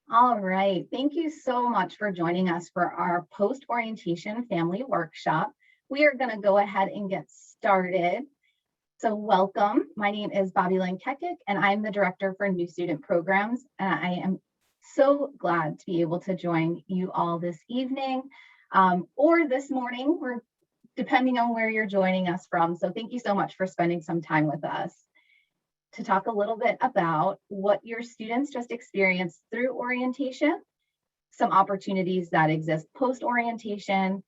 All right. Thank you so much for joining us for our post-orientation family workshop. We are going to go ahead and get started. So welcome. My name is Bobby Lankekik, and I'm the Director for New Student Programs. And I am so glad to be able to join you all this evening or this morning, depending on where you're joining us from. So thank you so much for spending some time with us to talk a little bit about what your students just experienced through orientation, some opportunities that exist post-orientation,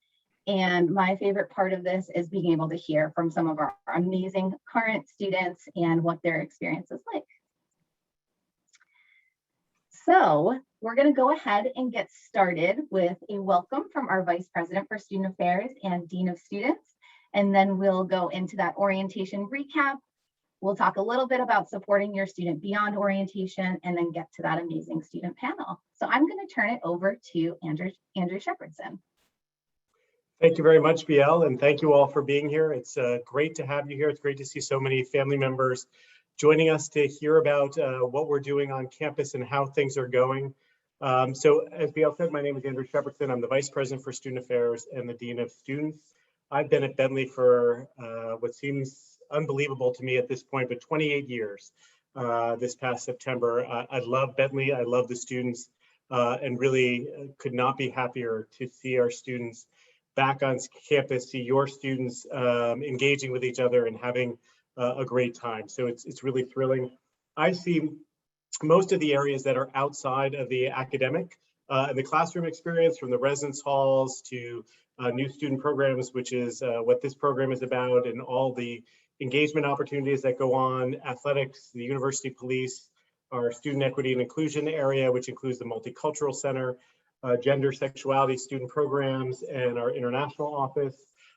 and my favorite part of this is being able to hear from some of our amazing current students and what their experience is like. So we're going to go ahead and get started with a welcome from our Vice President for Student Affairs and Dean of Students, and then we'll go into that orientation recap. We'll talk a little bit about supporting your student beyond orientation and then get to that amazing student panel. So I'm going to turn it over to Andrew Shepherdson. Thank you very much, BL, and thank you all for being here. It's great to have you here. It's great to see so many family members joining us to hear about what we're doing on campus and how things are going. So as BL said, my name is Andrew Shepherdson. I'm the Vice President for Student Affairs and the Dean of Students. I've been at Bentley for what seems unbelievable to me at this point, but 28 years this past September. I love Bentley, I love the students, and really could not be happier to see our students back on campus, see your students engaging with each other and having a great time. So it's really thrilling. I see most of the areas that are outside of the academic and the classroom experience, from the residence halls to new student programs, which is what this program is about, and all the engagement opportunities that go on, athletics, the university police, our student equity and inclusion area, which includes the Multicultural Center, gender, sexuality student programs, and our international office,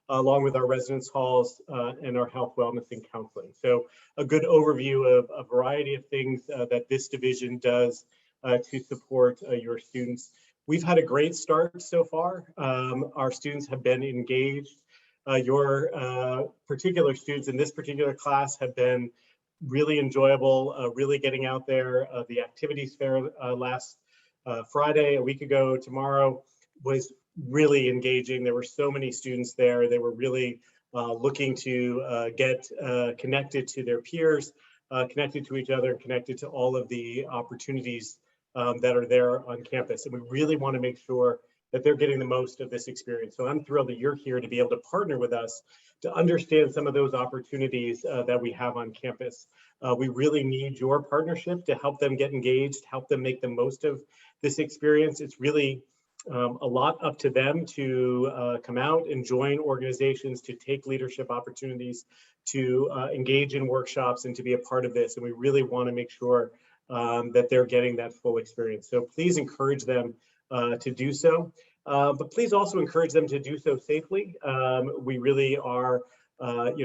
along with our residence halls and our health, wellness, and counseling. So a good overview of a variety of things that this division does to support your students. We've had a great start so far. Our students have been engaged. Your particular students in this particular class have been really enjoyable, really getting out there. The activities fair last Friday, a week ago, tomorrow, was really engaging. There were so many students there. They were really looking to get connected to their peers, connected to each other, and connected to all of the opportunities that are there on campus. And we really want to make sure that they're getting the most of this experience. So I'm thrilled that you're here to be able to partner with us to understand some of those opportunities that we have on campus. We really need your partnership to help them get engaged, help them make the most of this experience. It's really a lot up to them to come out and join organizations, to take leadership opportunities, to engage in workshops, and to be a part of this. And we really want to make sure that they're getting that full experience. So please encourage them to do so, but please also encourage them to do so safely. We really are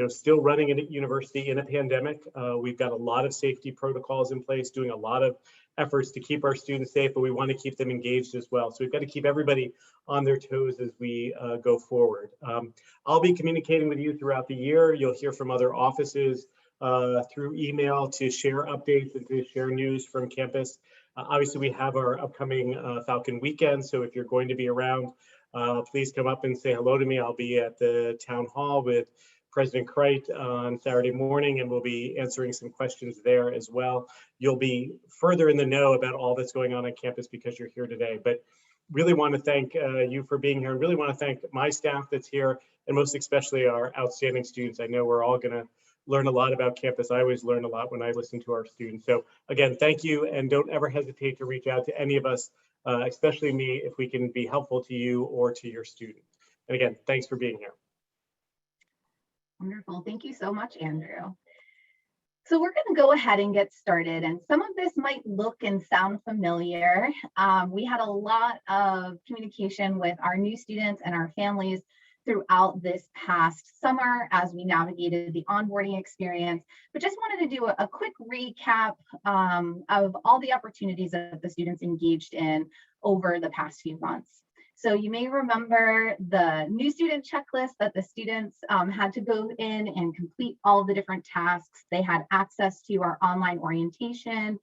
still running a university in a pandemic. We've got a lot of safety protocols in place, doing a lot of efforts to keep our students safe, but we want to keep them engaged as well. So we've got to keep everybody on their toes as we go forward. I'll be communicating with you throughout the year. You'll hear from other offices through email to share updates and to share news from campus. Obviously, we have our upcoming Falcon Weekend, so if you're going to be around, please come up and say hello to me. I'll be at the town hall with President Crite on Saturday morning, and we'll be answering some questions there as well. You'll be further in the know about all that's going on campus because you're here today. But really want to thank you for being here, and really want to thank my staff that's here, and most especially our outstanding students. I know we're all going to learn a lot about campus. I always learn a lot when I listen to our students. So again, thank you, and don't ever hesitate to reach out to any of us, especially me, if we can be helpful to you or to your students. And again, thanks for being here. Wonderful. Thank you so much, Andrew. So we're going to go ahead and get started. And some of this might look and sound familiar. We had a lot of communication with our new students and our families throughout this past summer as we navigated the onboarding experience, but just wanted to do a quick recap of all the opportunities that the students engaged in over the past few months. So you may remember the new student checklist that the students had to go in and complete all of the different tasks. They had access to our online orientation.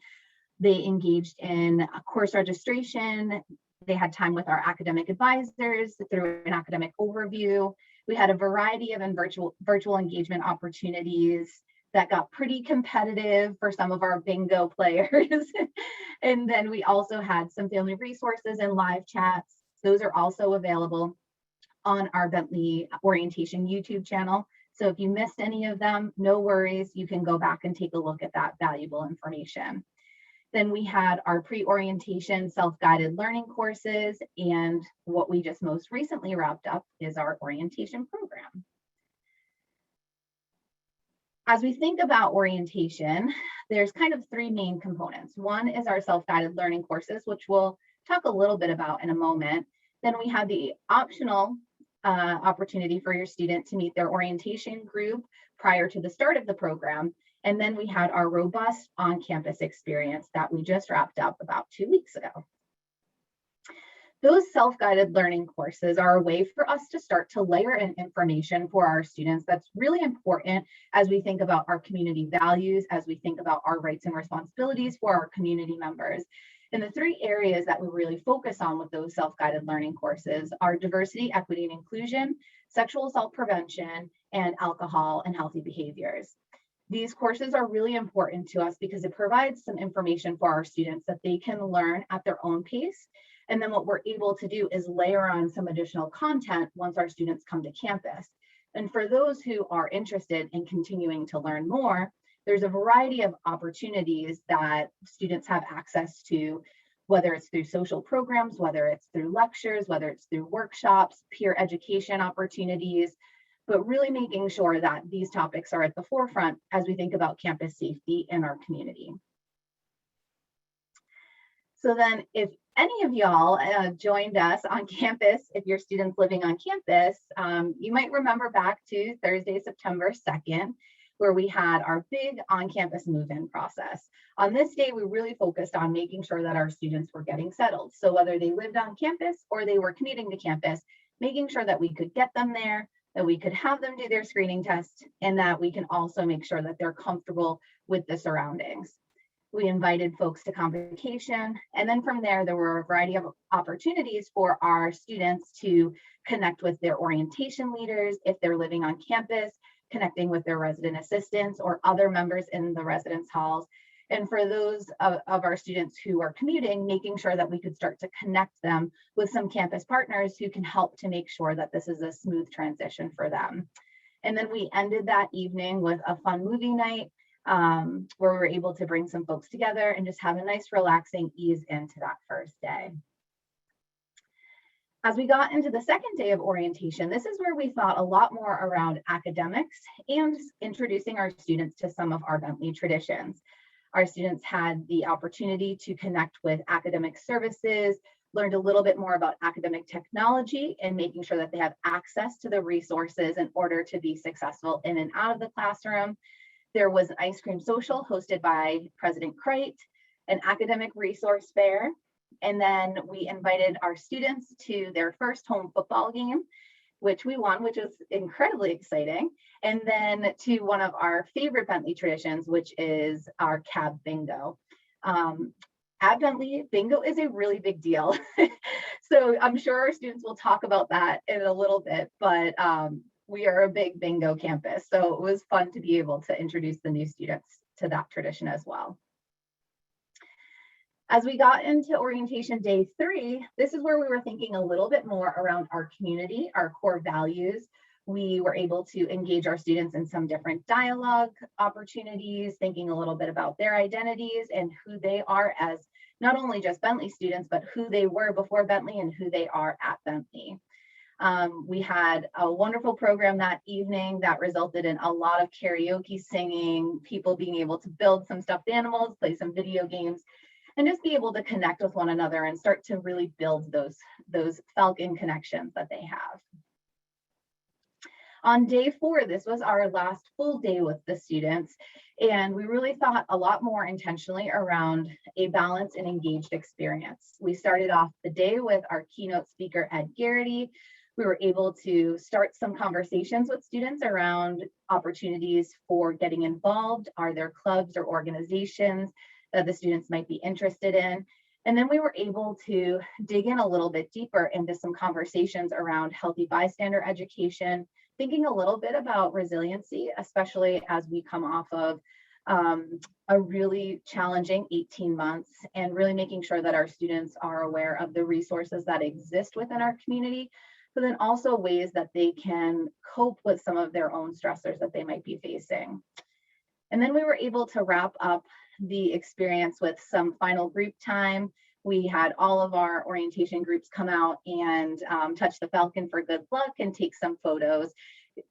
They engaged in a course registration. They had time with our academic advisors through an academic overview. We had a variety of virtual engagement opportunities that got pretty competitive for some of our bingo players. And then we also had some family resources and live chats. Those are also available on our Bentley orientation YouTube channel. So if you missed any of them, no worries, you can go back and take a look at that valuable information. Then we had our pre-orientation self-guided learning courses, and what we just most recently wrapped up is our orientation program. As we think about orientation, there's kind of three main components. One is our self-guided learning courses, which we'll talk a little bit about in a moment. Then we have the optional opportunity for your student to meet their orientation group prior to the start of the program. And then we had our robust on-campus experience that we just wrapped up about 2 weeks ago. Those self-guided learning courses are a way for us to start to layer in information for our students that's really important as we think about our community values, as we think about our rights and responsibilities for our community members. And the three areas that we really focus on with those self-guided learning courses are diversity, equity, and inclusion, sexual assault prevention, and alcohol and healthy behaviors. These courses are really important to us because it provides some information for our students that they can learn at their own pace. And then what we're able to do is layer on some additional content once our students come to campus. And for those who are interested in continuing to learn more, there's a variety of opportunities that students have access to, whether it's through social programs, whether it's through lectures, whether it's through workshops, peer education opportunities, but really making sure that these topics are at the forefront as we think about campus safety in our community. So then if any of y'all joined us on campus, if you're students living on campus, you might remember back to Thursday, September 2nd, where we had our big on-campus move-in process. On this day, we really focused on making sure that our students were getting settled. So whether they lived on campus or they were commuting to campus, making sure that we could get them there, that we could have them do their screening test, and that we can also make sure that they're comfortable with the surroundings. We invited folks to convocation, and then from there were a variety of opportunities for our students to connect with their orientation leaders if they're living on campus, connecting with their resident assistants or other members in the residence halls. And for those of our students who are commuting, making sure that we could start to connect them with some campus partners who can help to make sure that this is a smooth transition for them. And then we ended that evening with a fun movie night where we were able to bring some folks together and just have a nice relaxing ease into that first day. As we got into the second day of orientation, this is where we thought a lot more around academics and introducing our students to some of our Bentley traditions. Our students had the opportunity to connect with academic services, learned a little bit more about academic technology and making sure that they have access to the resources in order to be successful in and out of the classroom. There was an ice cream social hosted by President Crate, an academic resource fair, and then we invited our students to their first home football game, which we won, which was incredibly exciting. And then to one of our favorite Bentley traditions, which is our cab bingo. At Bentley, bingo is a really big deal. So I'm sure our students will talk about that in a little bit, but we are a big bingo campus. So it was fun to be able to introduce the new students to that tradition as well. As we got into orientation day 3, this is where we were thinking a little bit more around our community, our core values. We were able to engage our students in some different dialogue opportunities, thinking a little bit about their identities and who they are as not only just Bentley students, but who they were before Bentley and who they are at Bentley. We had a wonderful program that evening that resulted in a lot of karaoke singing, people being able to build some stuffed animals, play some video games, and just be able to connect with one another and start to really build those Falcon connections that they have. On day 4, this was our last full day with the students, and we really thought a lot more intentionally around a balanced and engaged experience. We started off the day with our keynote speaker, Ed Garrity. We were able to start some conversations with students around opportunities for getting involved. Are there clubs or organizations that the students might be interested in. And then we were able to dig in a little bit deeper into some conversations around healthy bystander education, thinking a little bit about resiliency, especially as we come off of a really challenging 18 months, and really making sure that our students are aware of the resources that exist within our community, but then also ways that they can cope with some of their own stressors that they might be facing. And then we were able to wrap up the experience with some final group time. We had all of our orientation groups come out and touch the Falcon for good luck and take some photos.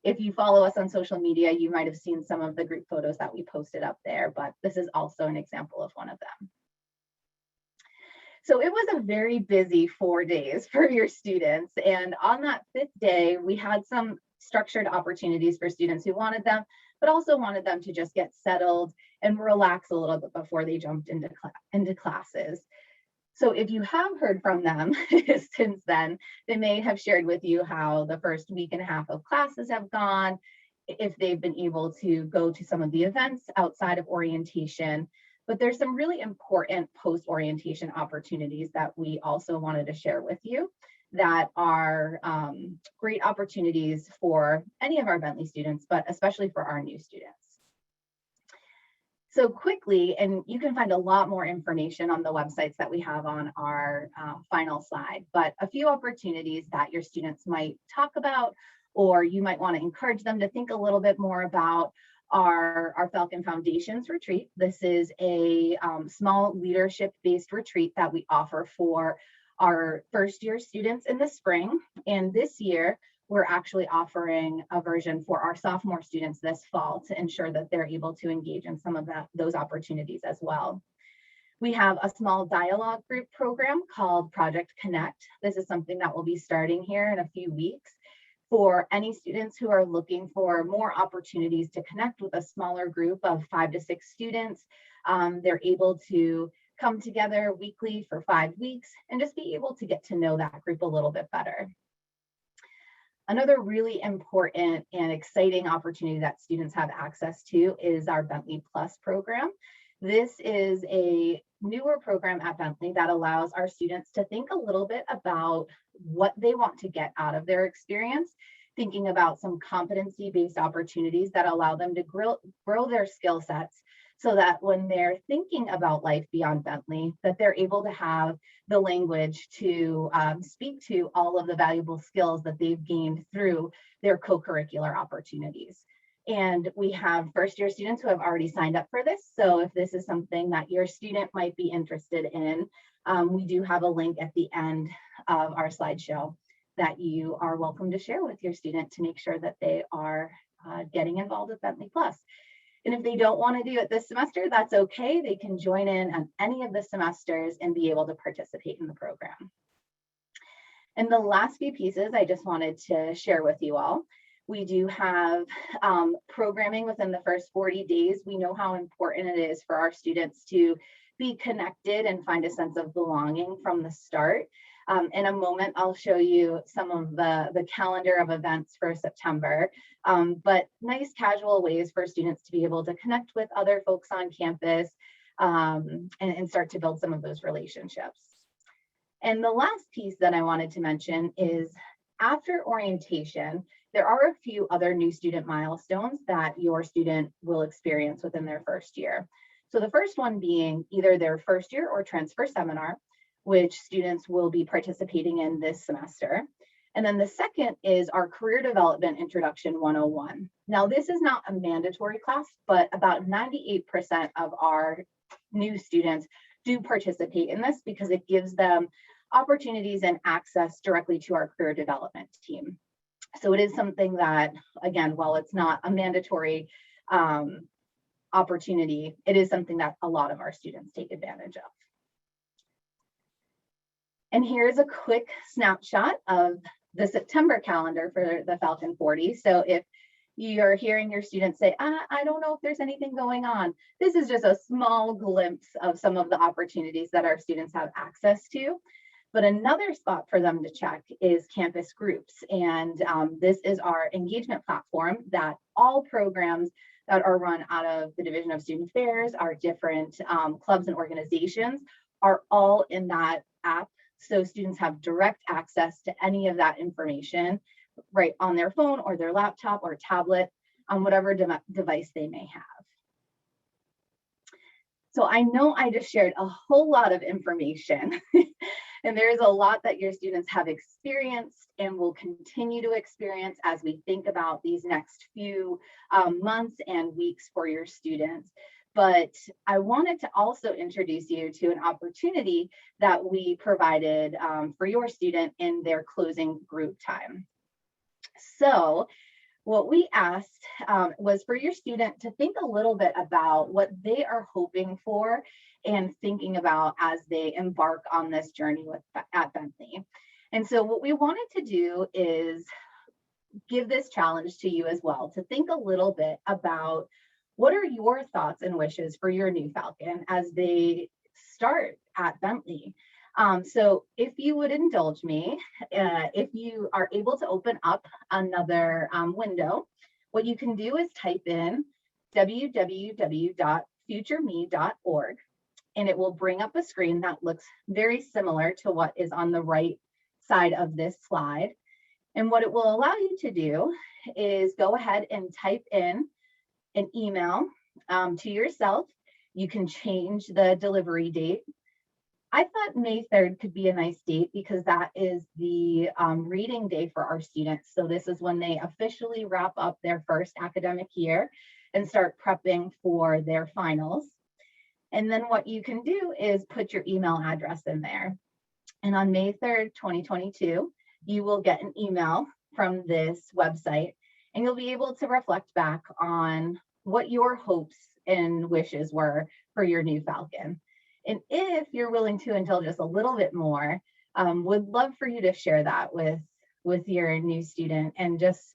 If you follow us on social media, you might have seen some of the group photos that we posted up there, but this is also an example of one of them. So it was a very busy 4 days for your students. And on that 5th day, we had some structured opportunities for students who wanted them, but also wanted them to just get settled and relax a little bit before they jumped into classes. So if you have heard from them since then, they may have shared with you how the first week and a half of classes have gone, if they've been able to go to some of the events outside of orientation. But there's some really important post-orientation opportunities that we also wanted to share with you that are great opportunities for any of our Bentley students, but especially for our new students. So quickly, and you can find a lot more information on the websites that we have on our final slide, but a few opportunities that your students might talk about, or you might want to encourage them to think a little bit more about, our Falcon Foundations retreat. This is a small leadership-based retreat that we offer for our first-year students in the spring. And this year, we're actually offering a version for our sophomore students this fall to ensure that they're able to engage in some of those opportunities as well. We have a small dialogue group program called Project Connect. This is something that will be starting here in a few weeks for any students who are looking for more opportunities to connect with a smaller group of 5 to 6 students. They're able to come together weekly for 5 weeks and just be able to get to know that group a little bit better. Another really important and exciting opportunity that students have access to is our Bentley Plus program. This is a newer program at Bentley that allows our students to think a little bit about what they want to get out of their experience, thinking about some competency-based opportunities that allow them to grow their skill sets, so that when they're thinking about life beyond Bentley, that they're able to have the language to speak to all of the valuable skills that they've gained through their co-curricular opportunities. And we have first-year students who have already signed up for this. So if this is something that your student might be interested in, we do have a link at the end of our slideshow that you are welcome to share with your student to make sure that they are getting involved with Bentley Plus. And if they don't want to do it this semester, that's okay. They can join in on any of the semesters and be able to participate in the program. And the last few pieces I just wanted to share with you all. We do have programming within the first 40 days. We know how important it is for our students to be connected and find a sense of belonging from the start. In a moment, I'll show you some of the calendar of events for September, but nice casual ways for students to be able to connect with other folks on campus and start to build some of those relationships. And the last piece that I wanted to mention is after orientation, there are a few other new student milestones that your student will experience within their first year. So the first one being either their first year or transfer seminar, which students will be participating in this semester. And then the second is our Career Development Introduction 101. Now, this is not a mandatory class, but about 98% of our new students do participate in this because it gives them opportunities and access directly to our career development team. So it is something that, again, while it's not a mandatory opportunity, it is something that a lot of our students take advantage of. And here's a quick snapshot of the September calendar for the Falcon 40. So if you're hearing your students say, I don't know if there's anything going on, this is just a small glimpse of some of the opportunities that our students have access to. But another spot for them to check is campus groups. And this is our engagement platform that all programs that are run out of the Division of Student Affairs, our different clubs and organizations are all in that app. So students have direct access to any of that information right on their phone or their laptop or tablet on whatever device they may have. So I know I just shared a whole lot of information and there's a lot that your students have experienced and will continue to experience as we think about these next few months and weeks for your students. But I wanted to also introduce you to an opportunity that we provided for your student in their closing group time. So what we asked was for your student to think a little bit about what they are hoping for and thinking about as they embark on this journey at Bentley. And so what we wanted to do is give this challenge to you as well, to think a little bit about what are your thoughts and wishes for your new Falcon as they start at Bentley. So if you would indulge me, if you are able to open up another window, what you can do is type in www.futureme.org, and it will bring up a screen that looks very similar to what is on the right side of this slide. And what it will allow you to do is go ahead and type in an email to yourself. You can change the delivery date. I thought May 3rd could be a nice date because that is the reading day for our students. So this is when they officially wrap up their first academic year and start prepping for their finals. And then what you can do is put your email address in there. And on May 3rd, 2022, you will get an email from this website and you'll be able to reflect back on what your hopes and wishes were for your new Falcon. And if you're willing to indulge us a little bit more, would love for you to share that with your new student and just,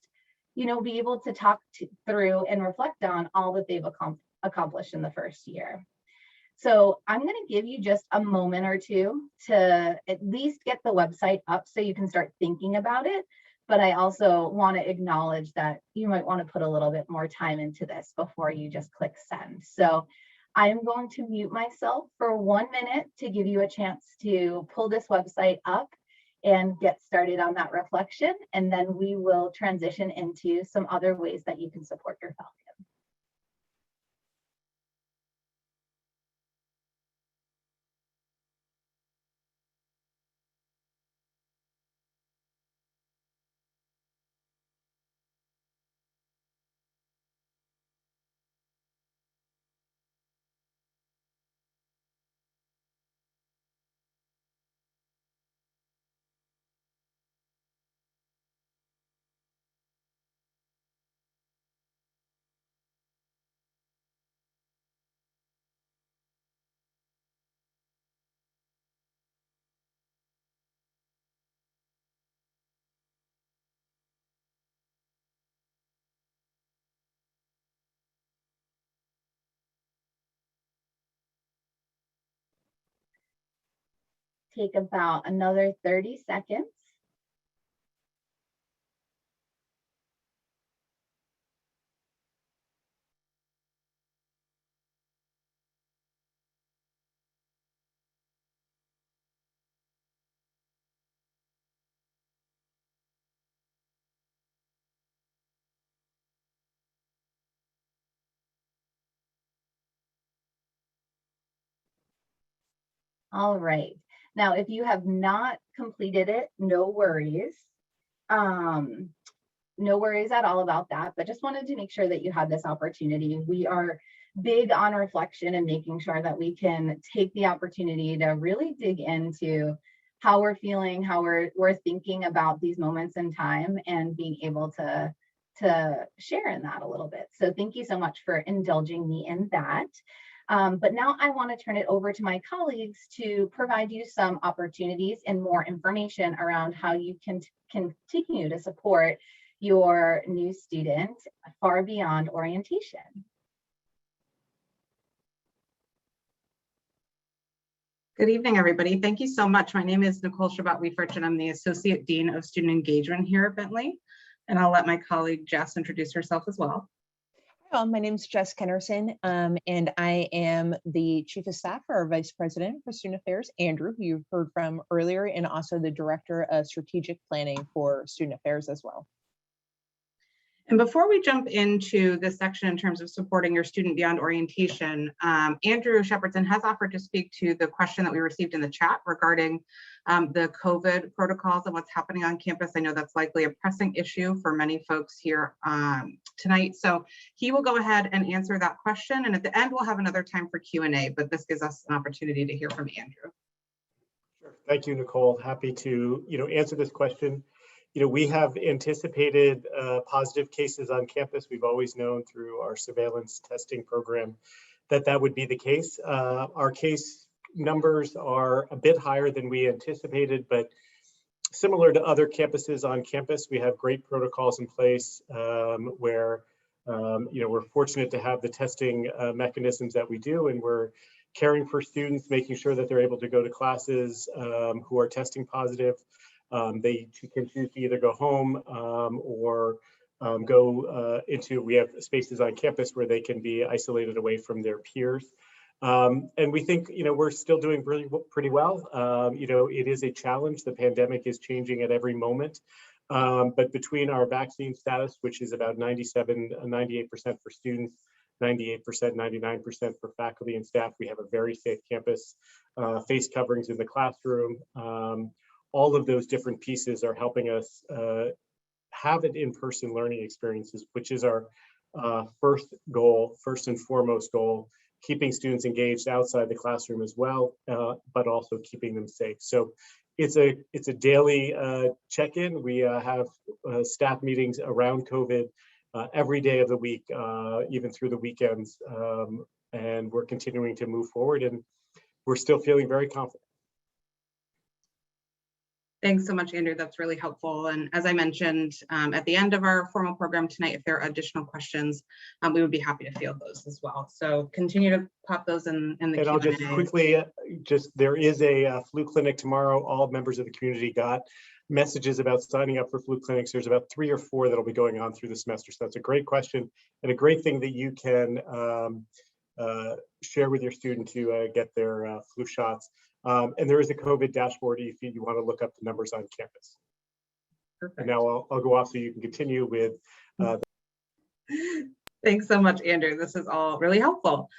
be able to talk through and reflect on all that they've accomplished in the first year. So I'm going to give you just a moment or two to at least get the website up so you can start thinking about it. But I also want to acknowledge that you might want to put a little bit more time into this before you just click send. So I am going to mute myself for 1 minute to give you a chance to pull this website up and get started on that reflection. And then we will transition into some other ways that you can support your Falcon. Take about another 30 seconds. All right. Now, if you have not completed it, no worries. No worries at all about that, but just wanted to make sure that you had this opportunity. We are big on reflection and making sure that we can take the opportunity to really dig into how we're feeling, how we're thinking about these moments in time and being able to share in that a little bit. So thank you so much for indulging me in that. But now I want to turn it over to my colleagues to provide you some opportunities and more information around how you can continue to support your new student far beyond orientation. Good evening, everybody. Thank you so much. My name is Nicole Shabat-Weifert, and I'm the Associate Dean of Student Engagement here at Bentley. And I'll let my colleague Jess introduce herself as well. My name is Jess Kennerson, and I am the Chief of Staff for our Vice President for Student Affairs, Andrew, who you've heard from earlier, and also the Director of Strategic Planning for Student Affairs as well. And before we jump into this section in terms of supporting your student beyond orientation, Andrew Shepherdson has offered to speak to the question that we received in the chat regarding the COVID protocols and what's happening on campus. I know that's likely a pressing issue for many folks here tonight. So he will go ahead and answer that question. And at the end, we'll have another time for Q&A, but this gives us an opportunity to hear from Andrew. Sure. Thank you, Nicole. Happy to answer this question. We have anticipated positive cases on campus. We've always known through our surveillance testing program that would be the case. Our case numbers are a bit higher than we anticipated, but similar to other campuses on campus, we have great protocols in place where we're fortunate to have the testing mechanisms that we do, and we're caring for students, making sure that they're able to go to classes who are testing positive. They can choose to either go home or go we have spaces on campus where they can be isolated away from their peers. And we think, we're still doing pretty well. It is a challenge. The pandemic is changing at every moment. But between our vaccine status, which is about 98% for students, 98%, 99% for faculty and staff, we have a very safe campus, face coverings in the classroom. All of those different pieces are helping us have an in-person learning experiences, which is our first and foremost goal, keeping students engaged outside the classroom as well, but also keeping them safe. So it's a daily check-in. We have staff meetings around COVID every day of the week, even through the weekends, and we're continuing to move forward, and we're still feeling very confident. Thanks so much, Andrew. That's really helpful. And as I mentioned, at the end of our formal program tonight, if there are additional questions, we would be happy to field those as well. So continue to pop those in the Q&A. And I'll just quickly, there is a flu clinic tomorrow. All members of the community got messages about signing up for flu clinics. There's about 3 or 4 that'll be going on through the semester. So that's a great question and a great thing that you can share with your student to get their flu shots. And there is a COVID dashboard if you want to look up the numbers on campus. Perfect. And now I'll go off so you can continue with. Thanks so much, Andrew. This is all really helpful.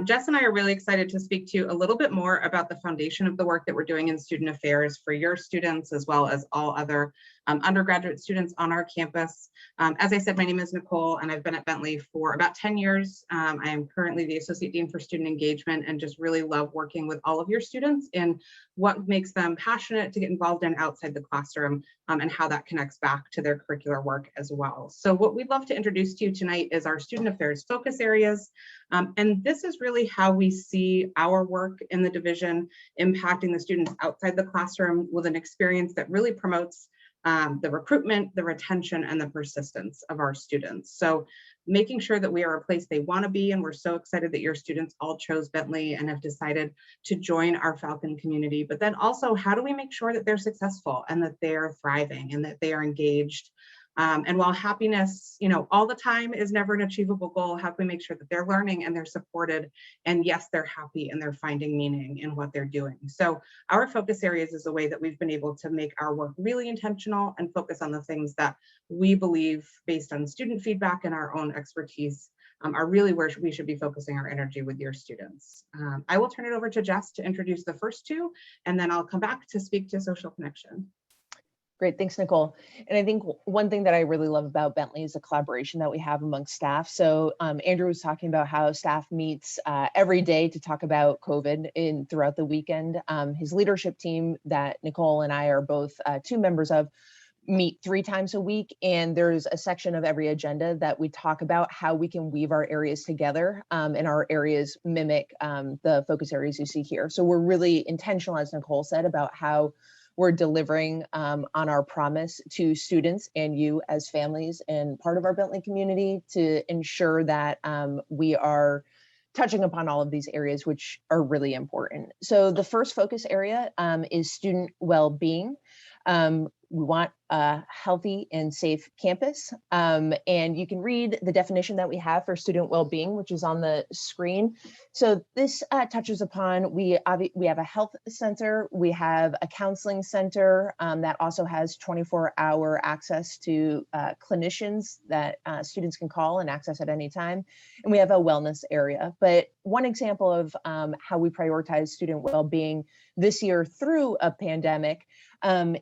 Jess and I are really excited to speak to you a little bit more about the foundation of the work that we're doing in student affairs for your students, as well as all other undergraduate students on our campus. As I said, my name is Nicole, and I've been at Bentley for about 10 years. I am currently the Associate Dean for Student Engagement and just really love working with all of your students in what makes them passionate to get involved in outside the classroom, and how that connects back to their curricular work as well. So what we'd love to introduce to you tonight is our student affairs focus areas. And this is really how we see our work in the division impacting the students outside the classroom with an experience that really promotes the recruitment, the retention, and the persistence of our students. So making sure that we are a place they want to be, and we're so excited that your students all chose Bentley and have decided to join our Falcon community. But then also, how do we make sure that they're successful and that they are thriving and that they are engaged? And while happiness, all the time is never an achievable goal, how can we make sure that they're learning and they're supported, and yes, they're happy and they're finding meaning in what they're doing? So our focus areas is a way that we've been able to make our work really intentional and focus on the things that we believe, based on student feedback and our own expertise, are really where we should be focusing our energy with your students. I will turn it over to Jess to introduce the first 2, and then I'll come back to speak to social connection. Great, thanks, Nicole. And I think one thing that I really love about Bentley is the collaboration that we have amongst staff. So Andrew was talking about how staff meets every day to talk about COVID throughout the weekend. His leadership team that Nicole and I are both 2 members of meet 3 times a week. And there's a section of every agenda that we talk about how we can weave our areas together, and our areas mimic the focus areas you see here. So we're really intentional, as Nicole said, about how we're delivering on our promise to students and you as families and part of our Bentley community to ensure that we are touching upon all of these areas, which are really important. So the first focus area is student well-being. we want a healthy and safe campus. And you can read the definition that we have for student well-being, which is on the screen. So this touches upon, we have a health center, we have a counseling center that also has 24-hour access to clinicians that students can call and access at any time. And we have a wellness area. But one example of how we prioritize student well-being this year through a pandemic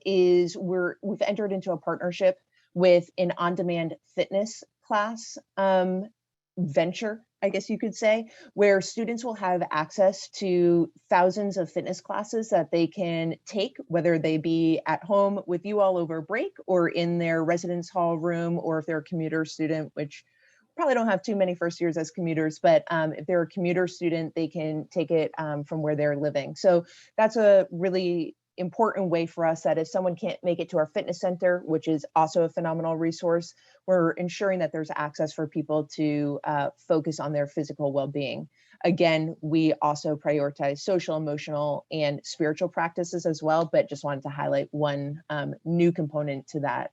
is we've entered into a partnership with an on-demand fitness class venture, I guess you could say, where students will have access to thousands of fitness classes that they can take, whether they be at home with you all over break or in their residence hall room, or if they're a commuter student, which probably don't have too many first years as commuters, but if they're a commuter student, they can take it from where they're living. So that's a really important way for us that if someone can't make it to our fitness center, which is also a phenomenal resource, we're ensuring that there's access for people to focus on their physical well-being. Again, we also prioritize social, emotional, and spiritual practices as well, but just wanted to highlight one new component to that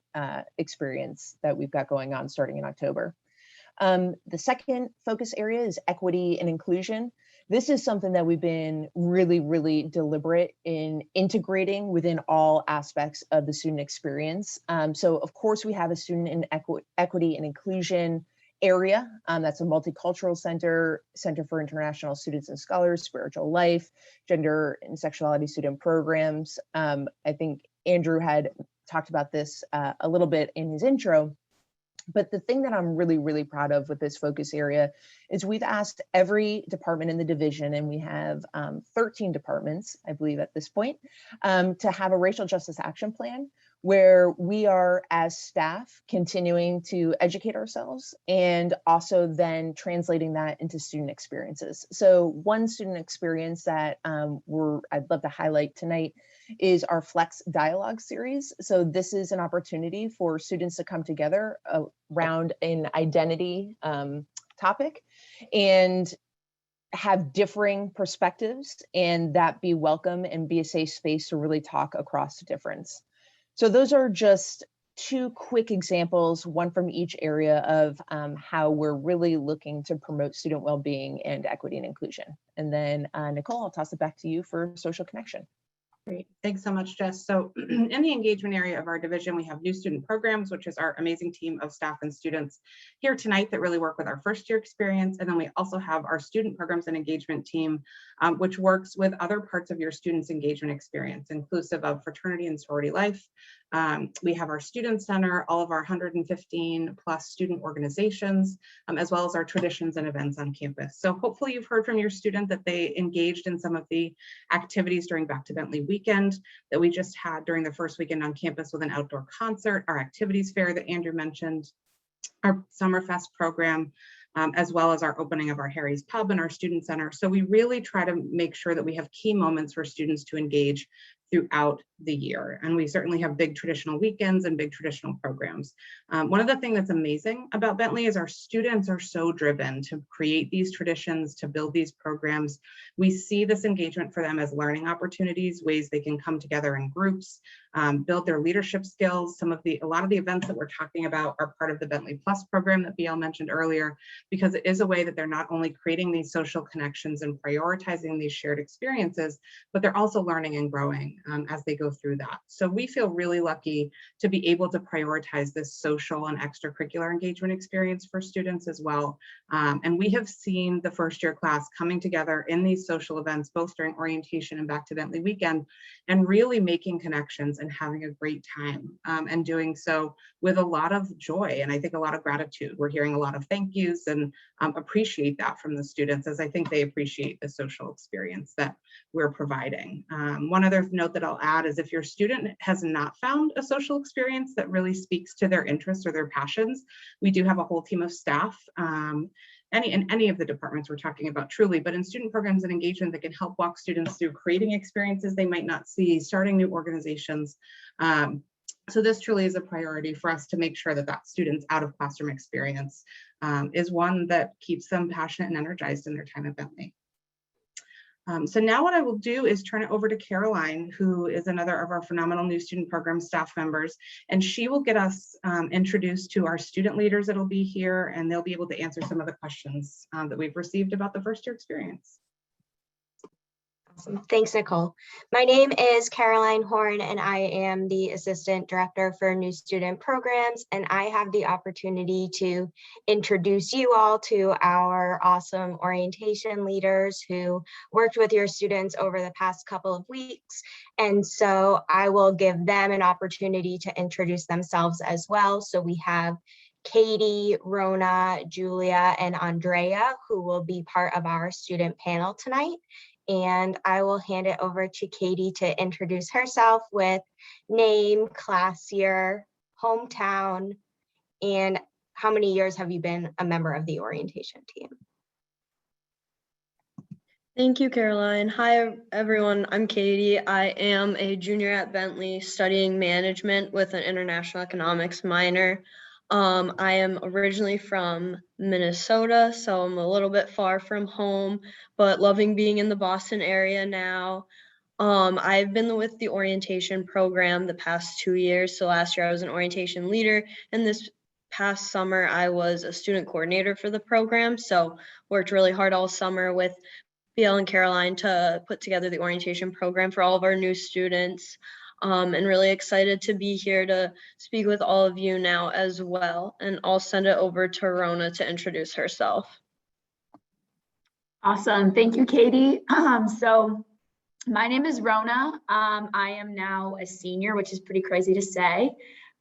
experience that we've got going on starting in October. The second focus area is equity and inclusion. This is something that we've been really, really deliberate in integrating within all aspects of the student experience. So of course, we have a student in equity and inclusion area. That's a multicultural center, Center for International Students and Scholars, Spiritual Life, Gender and Sexuality Student Programs. I think Andrew had talked about this a little bit in his intro. But the thing that I'm really, really proud of with this focus area is we've asked every department in the division, and we have 13 departments, I believe at this point, to have a racial justice action plan where we are, as staff, continuing to educate ourselves and also then translating that into student experiences. So one student experience that I'd love to highlight tonight is our Flex Dialogue series. So this is an opportunity for students to come together around an identity topic and have differing perspectives, and that be welcome and be a safe space to really talk across difference. So those are just two quick examples, one from each area of how we're really looking to promote student well-being and equity and inclusion. And then Nicole, I'll toss it back to you for social connection. Great. Thanks so much, Jess. So in the engagement area of our division, we have new student programs, which is our amazing team of staff and students here tonight that really work with our first year experience. And then we also have our student programs and engagement team, which works with other parts of your students' engagement experience, inclusive of fraternity and sorority life. We have our student center, all of our 115 plus student organizations, as well as our traditions and events on campus. So hopefully you've heard from your student that they engaged in some of the activities during Back to Bentley Weekend that we just had during the first weekend on campus with an outdoor concert, our activities fair that Andrew mentioned, our Summerfest program, as well as our opening of our Harry's Pub and our student center. So we really try to make sure that we have key moments for students to engage throughout the year. And we certainly have big traditional weekends and big traditional programs. One of the things that's amazing about Bentley is our students are so driven to create these traditions, to build these programs. We see this engagement for them as learning opportunities, ways they can come together in groups, build their leadership skills. A lot of the events that we're talking about are part of the Bentley Plus program that BL mentioned earlier, because it is a way that they're not only creating these social connections and prioritizing these shared experiences, but they're also learning and growing as they go through that. So we feel really lucky to be able to prioritize this social and extracurricular engagement experience for students as well. And we have seen the first year class coming together in these social events, both during orientation and Back to Bentley Weekend, and really making connections and having a great time, and doing so with a lot of joy and I think a lot of gratitude. We're hearing a lot of thank yous and appreciate that from the students, as I think they appreciate the social experience that we're providing. One other note that I'll add is if your student has not found a social experience that really speaks to their interests or their passions, we do have a whole team of staff in any of the departments we're talking about truly, but in student programs and engagement that can help walk students through creating experiences they might not see, starting new organizations. So this truly is a priority for us to make sure that that student's out of classroom experience is one that keeps them passionate and energized in their time at Bentley. So now what I will do is turn it over to Caroline, who is another of our phenomenal new student program staff members, and she will get us introduced to our student leaders that'll be here, and they'll be able to answer some of the questions that we've received about the first year experience. Awesome. Thanks, Nicole. My name is Caroline Horn, and I am the Assistant Director for New Student Programs, and I have the opportunity to introduce you all to our awesome orientation leaders who worked with your students over the past couple of weeks. And so I will give them an opportunity to introduce themselves as well. So we have Katie, Rona, Julia, and Andrea, who will be part of our student panel tonight. And I will hand it over to Katie to introduce herself with name, class year, hometown, and how many years have you been a member of the orientation team? Thank you, Caroline. Hi, everyone. I'm Katie. I am a junior at Bentley studying management with an international economics minor. I am originally from Minnesota, so I'm a little bit far from home, but loving being in the Boston area now. I've been with the orientation program the past 2 years. So last year I was an orientation leader, and this past summer I was a student coordinator for the program. So worked really hard all summer with BL and Caroline to put together the orientation program for all of our new students. And really excited to be here to speak with all of you now as well. And I'll send it over to Rona to introduce herself. Awesome. Thank you, Katie. So my name is Rona. I am now a senior, which is pretty crazy to say.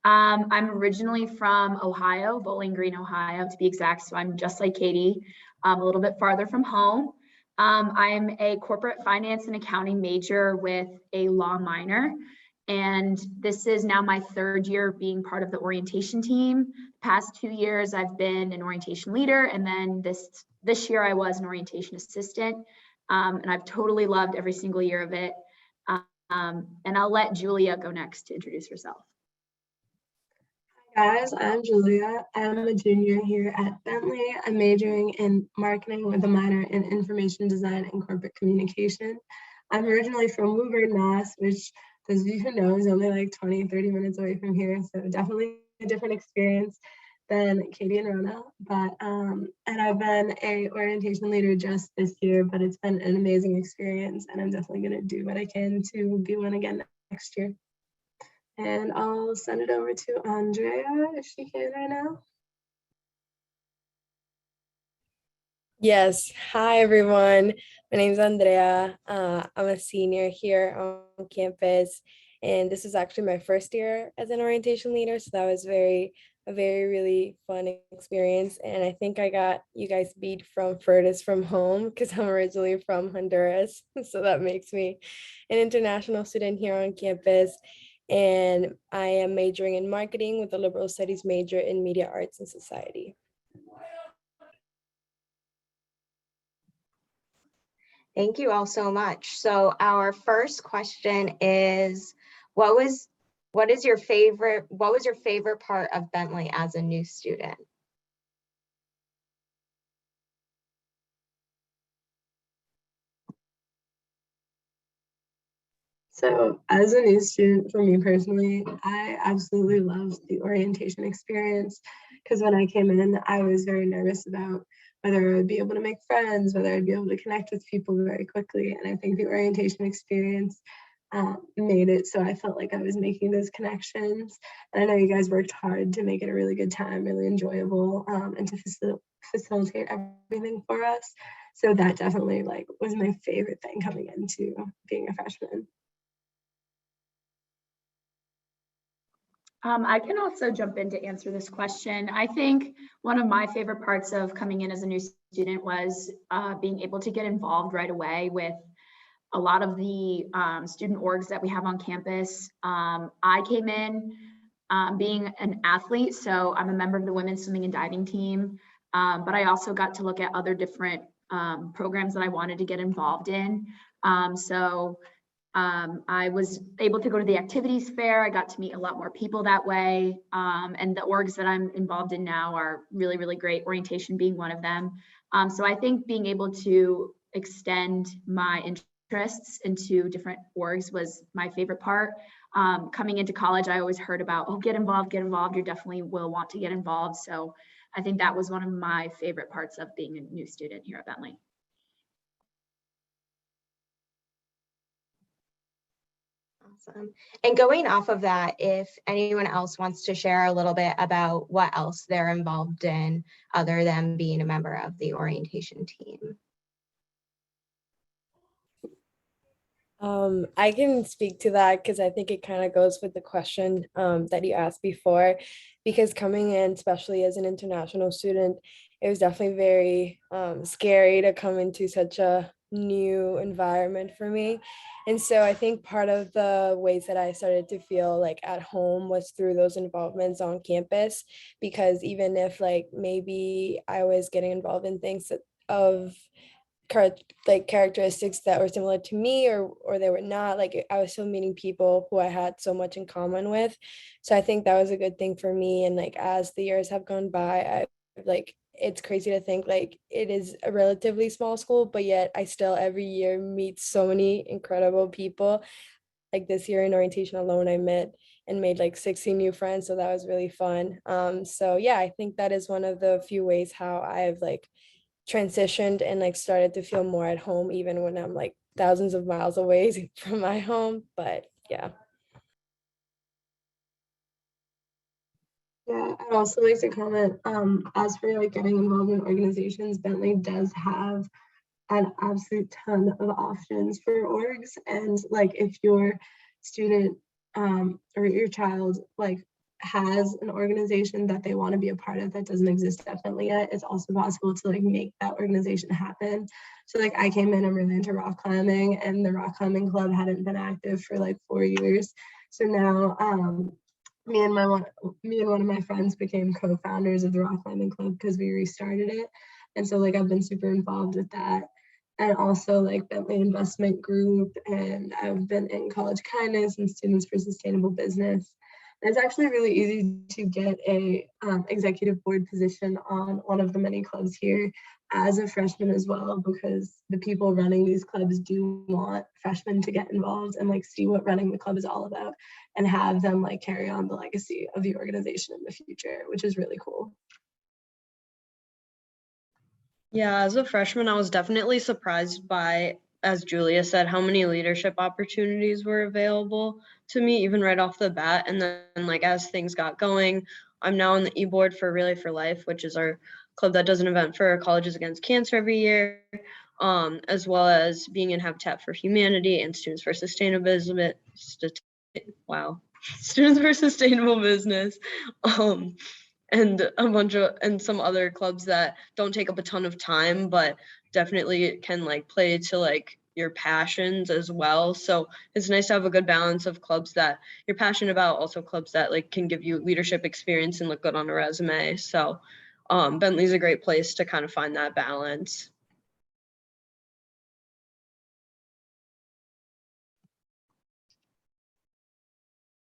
I'm originally from Ohio, Bowling Green, Ohio, to be exact. So I'm just like Katie, a little bit farther from home. I'm a corporate finance and accounting major with a law minor. And this is now my third year being part of the orientation team. Past 2 years, I've been an orientation leader. And then this year I was an orientation assistant. And I've totally loved every single year of it. And I'll let Julia go next to introduce herself. Hi guys, I'm Julia. I'm a junior here at Bentley. I'm majoring in marketing with a minor in information design and corporate communication. I'm originally from Woburn, Mass, which those of you who know is only like 20-30 minutes away from here. So definitely a different experience than Katie and Rona. But and I've been a orientation leader just this year, but it's been an amazing experience, and I'm definitely gonna do what I can to be one again next year. And I'll send it over to Andrea if she can right now. Yes. Hi, everyone. My name's Andrea. I'm a senior here on campus, and this is actually my first year as an orientation leader. So that was a very, really fun experience. And I think I got you guys beat from furthest from home because I'm originally from Honduras. So that makes me an international student here on campus. And I am majoring in marketing with a liberal studies major in media arts and society. Thank you all so much. So our first question is, what was your favorite part of Bentley as a new student? So as a new student, for me personally, I absolutely loved the orientation experience, because when I came in, I was very nervous about whether I would be able to make friends, whether I'd be able to connect with people very quickly. And I think the orientation experience made it so I felt like I was making those connections. And I know you guys worked hard to make it a really good time, really enjoyable, and to facilitate everything for us. So that definitely was my favorite thing coming into being a freshman. I can also jump in to answer this question. I think one of my favorite parts of coming in as a new student was being able to get involved right away with a lot of the student orgs that we have on campus. I came in being an athlete, so I'm a member of the women's swimming and diving team, but I also got to look at other different programs that I wanted to get involved in. I was able to go to the activities fair. I got to meet a lot more people that way. And the orgs that I'm involved in now are really, really great, orientation being one of them. So I think being able to extend my interests into different orgs was my favorite part. Coming into college, I always heard about, oh, get involved, you definitely will want to get involved. So I think that was one of my favorite parts of being a new student here at Bentley. Awesome. And going off of that, if anyone else wants to share a little bit about what else they're involved in other than being a member of the orientation team. I can speak to that because I think it kind of goes with the question that you asked before, because coming in, especially as an international student, it was definitely very scary to come into such a new environment for me. And so I think part of the ways that I started to feel like at home was through those involvements on campus, because even if like maybe I was getting involved in things that of like characteristics that were similar to me or they were not, like I was still meeting people who I had so much in common with. So I think that was a good thing for me. And like as the years have gone by, I like it's crazy to think like it is a relatively small school, but yet I still every year meet so many incredible people. Like this year in orientation alone, I met and made like 60 new friends. So that was really fun. So yeah, I think that is one of the few ways how I've like transitioned and like started to feel more at home even when I'm like thousands of miles away from my home. But yeah. Yeah, I'd also like to comment, as for like getting involved in organizations, Bentley does have an absolute ton of options for orgs. And like if your student or your child like has an organization that they want to be a part of that doesn't exist at Bentley yet, it's also possible to like make that organization happen. So like I came in, I'm really into rock climbing, and the rock climbing club hadn't been active for like 4 years. So now me and one of my friends became co-founders of the rock climbing club because we restarted it. And so like I've been super involved with that. And also like Bentley Investment Group, and I've been in College Kindness and Students for Sustainable Business. And it's actually really easy to get a executive board position on one of the many clubs here as a freshman as well, because the people running these clubs do want freshmen to get involved and like see what running the club is all about and have them like carry on the legacy of the organization in the future, which is really cool. Yeah, as a freshman, I was definitely surprised by, as Julia said, how many leadership opportunities were available to me, even right off the bat. And then like as things got going, I'm now on the e-board for Relay for Life, which is our club that does an event for colleges against cancer every year, as well as being in Habitat for Humanity and Students for Sustainable Business. Students for Sustainable Business. And a bunch of and some other clubs that don't take up a ton of time, but definitely can like play to like your passions as well. So it's nice to have a good balance of clubs that you're passionate about, also clubs that like can give you leadership experience and look good on a resume. So Bentley's a great place to kind of find that balance.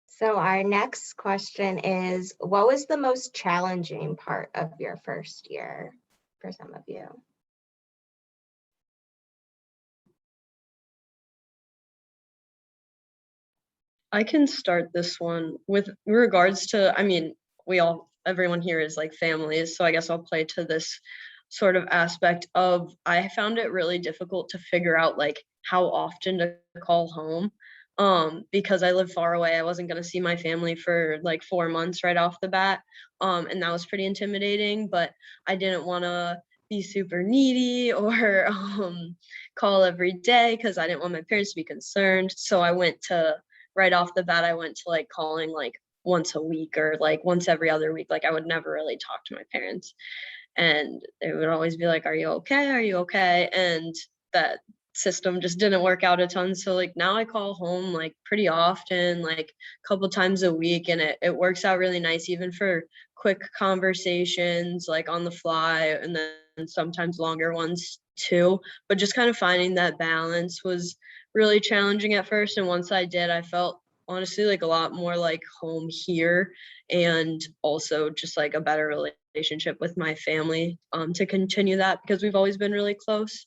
So our next question is, what was the most challenging part of your first year for some of you? I can start this one with regards to, I mean, everyone here is like families, so I guess I'll play to this sort of aspect of, I found it really difficult to figure out like how often to call home. Because I live far away. I wasn't going to see my family for like 4 months right off the bat. And that was pretty intimidating, but I didn't want to be super needy or call every day because I didn't want my parents to be concerned. So right off the bat, I went to like calling like once a week or like once every other week. Like I would never really talk to my parents. And they would always be like, are you okay? Are you okay? And that system just didn't work out a ton. So like now I call home like pretty often, like a couple times a week, and it works out really nice, even for quick conversations like on the fly, and then sometimes longer ones too. But just kind of finding that balance was really challenging at first. And once I did, I felt honestly like a lot more like home here, and also just like a better relationship with my family to continue that, because we've always been really close.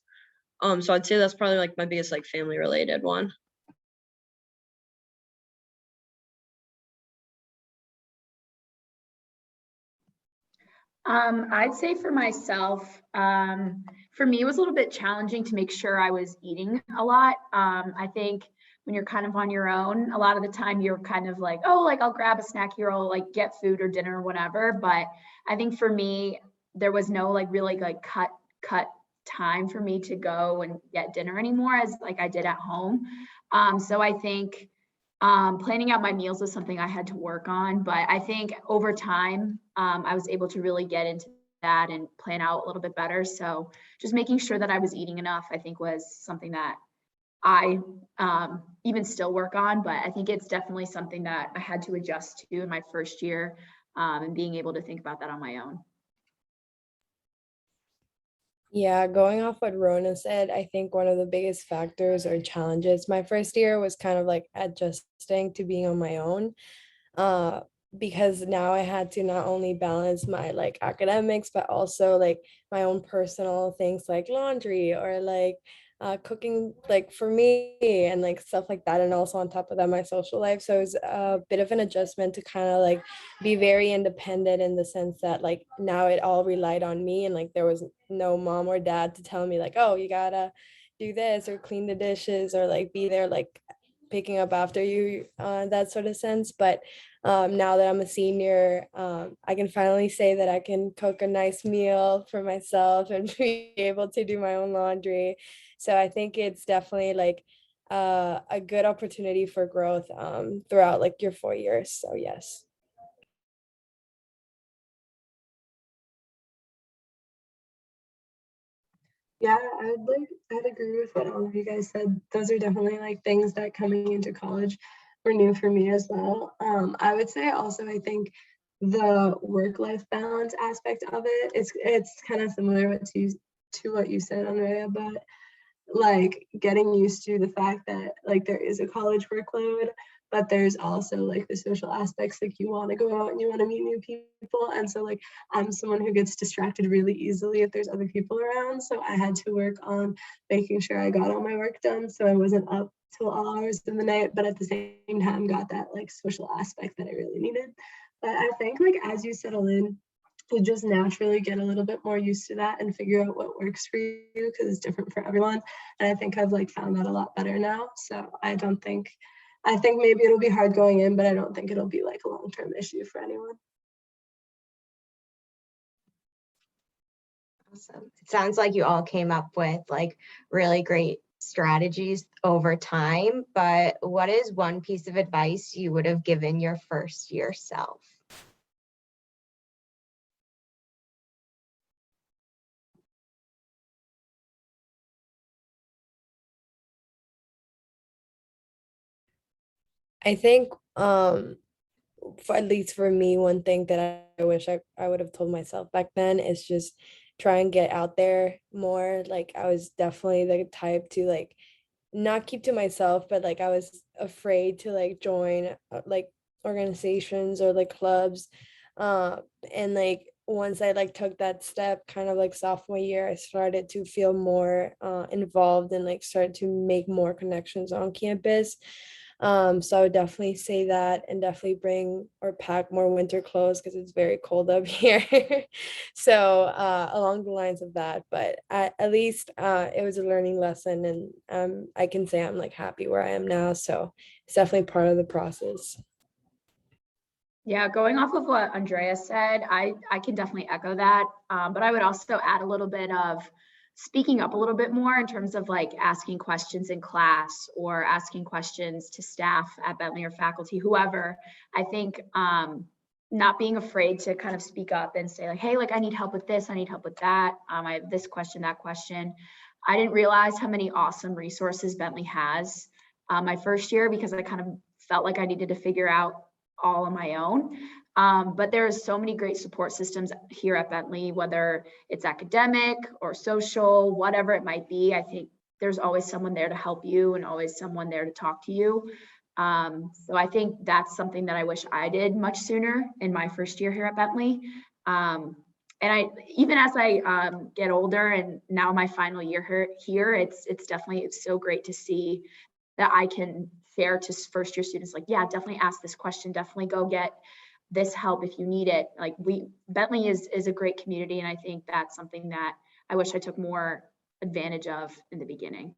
So I'd say that's probably like my biggest like family related one. I'd say for myself, for me, it was a little bit challenging to make sure I was eating a lot. I think when you're kind of on your own, a lot of the time you're kind of like, oh, like I'll grab a snack here, I'll like get food or dinner or whatever. But I think for me, there was no like really like cut time for me to go and get dinner anymore as like I did at home. So I think planning out my meals was something I had to work on, but I think over time, I was able to really get into that and plan out a little bit better. So just making sure that I was eating enough, I think was something that I even still work on, but I think it's definitely something that I had to adjust to in my first year and being able to think about that on my own. Yeah, going off what Rona said, I think one of the biggest factors or challenges my first year was kind of like adjusting to being on my own. Uh, because now I had to not only balance my like academics, but also like my own personal things like laundry or like cooking like for me and like stuff like that. And also on top of that, my social life. So it was a bit of an adjustment to kind of like be very independent in the sense that like now it all relied on me and like there was no mom or dad to tell me like, oh, you gotta do this or clean the dishes or like be there like picking up after you, that sort of sense. But now that I'm a senior, I can finally say that I can cook a nice meal for myself and be able to do my own laundry. So I think it's definitely like a good opportunity for growth throughout like your 4 years. So yes. Yeah, I'd agree with what all of you guys said. Those are definitely like things that coming into college were new for me as well. I would say also I think the work-life balance aspect of it, it's kind of similar to what you said, Andrea, but like getting used to the fact that like there is a college workload, but there's also like the social aspects, like you want to go out and you want to meet new people. And so like I'm someone who gets distracted really easily if there's other people around. So I had to work on making sure I got all my work done so I wasn't up till all hours of the night, but at the same time got that like social aspect that I really needed. But I think like as you settle in, you just naturally get a little bit more used to that and figure out what works for you because it's different for everyone. And I think I've like found that a lot better now. So I think maybe it'll be hard going in, but I don't think it'll be like a long-term issue for anyone. Awesome. It sounds like you all came up with like really great strategies over time, but what is one piece of advice you would have given your first year self? I think for at least for me, one thing that I wish I would have told myself back then is just try and get out there more. Like I was definitely the type to like not keep to myself, but like I was afraid to like join like organizations or like clubs. Uh, and like once I like took that step kind of like sophomore year, I started to feel more involved and like started to make more connections on campus. So I would definitely say that and definitely bring or pack more winter clothes because it's very cold up here. So along the lines of that, but at least it was a learning lesson and I can say I'm like happy where I am now. So it's definitely part of the process. Yeah, going off of what Andrea said, I can definitely echo that. But I would also add a little bit of speaking up a little bit more in terms of like asking questions in class or asking questions to staff at Bentley or faculty, whoever. I think not being afraid to kind of speak up and say like, hey, like I need help with this, I need help with that. I have this question, that question. I didn't realize how many awesome resources Bentley has my first year because I kind of felt like I needed to figure out all on my own. But there are so many great support systems here at Bentley, whether it's academic or social, whatever it might be. I think there's always someone there to help you and always someone there to talk to you. So I think that's something that I wish I did much sooner in my first year here at Bentley. even as I get older and now my final year here, it's so great to see that I can share to first year students, like, yeah, definitely ask this question, definitely go get this help if you need it. Like Bentley is a great community, and I think that's something that I wish I took more advantage of in the beginning.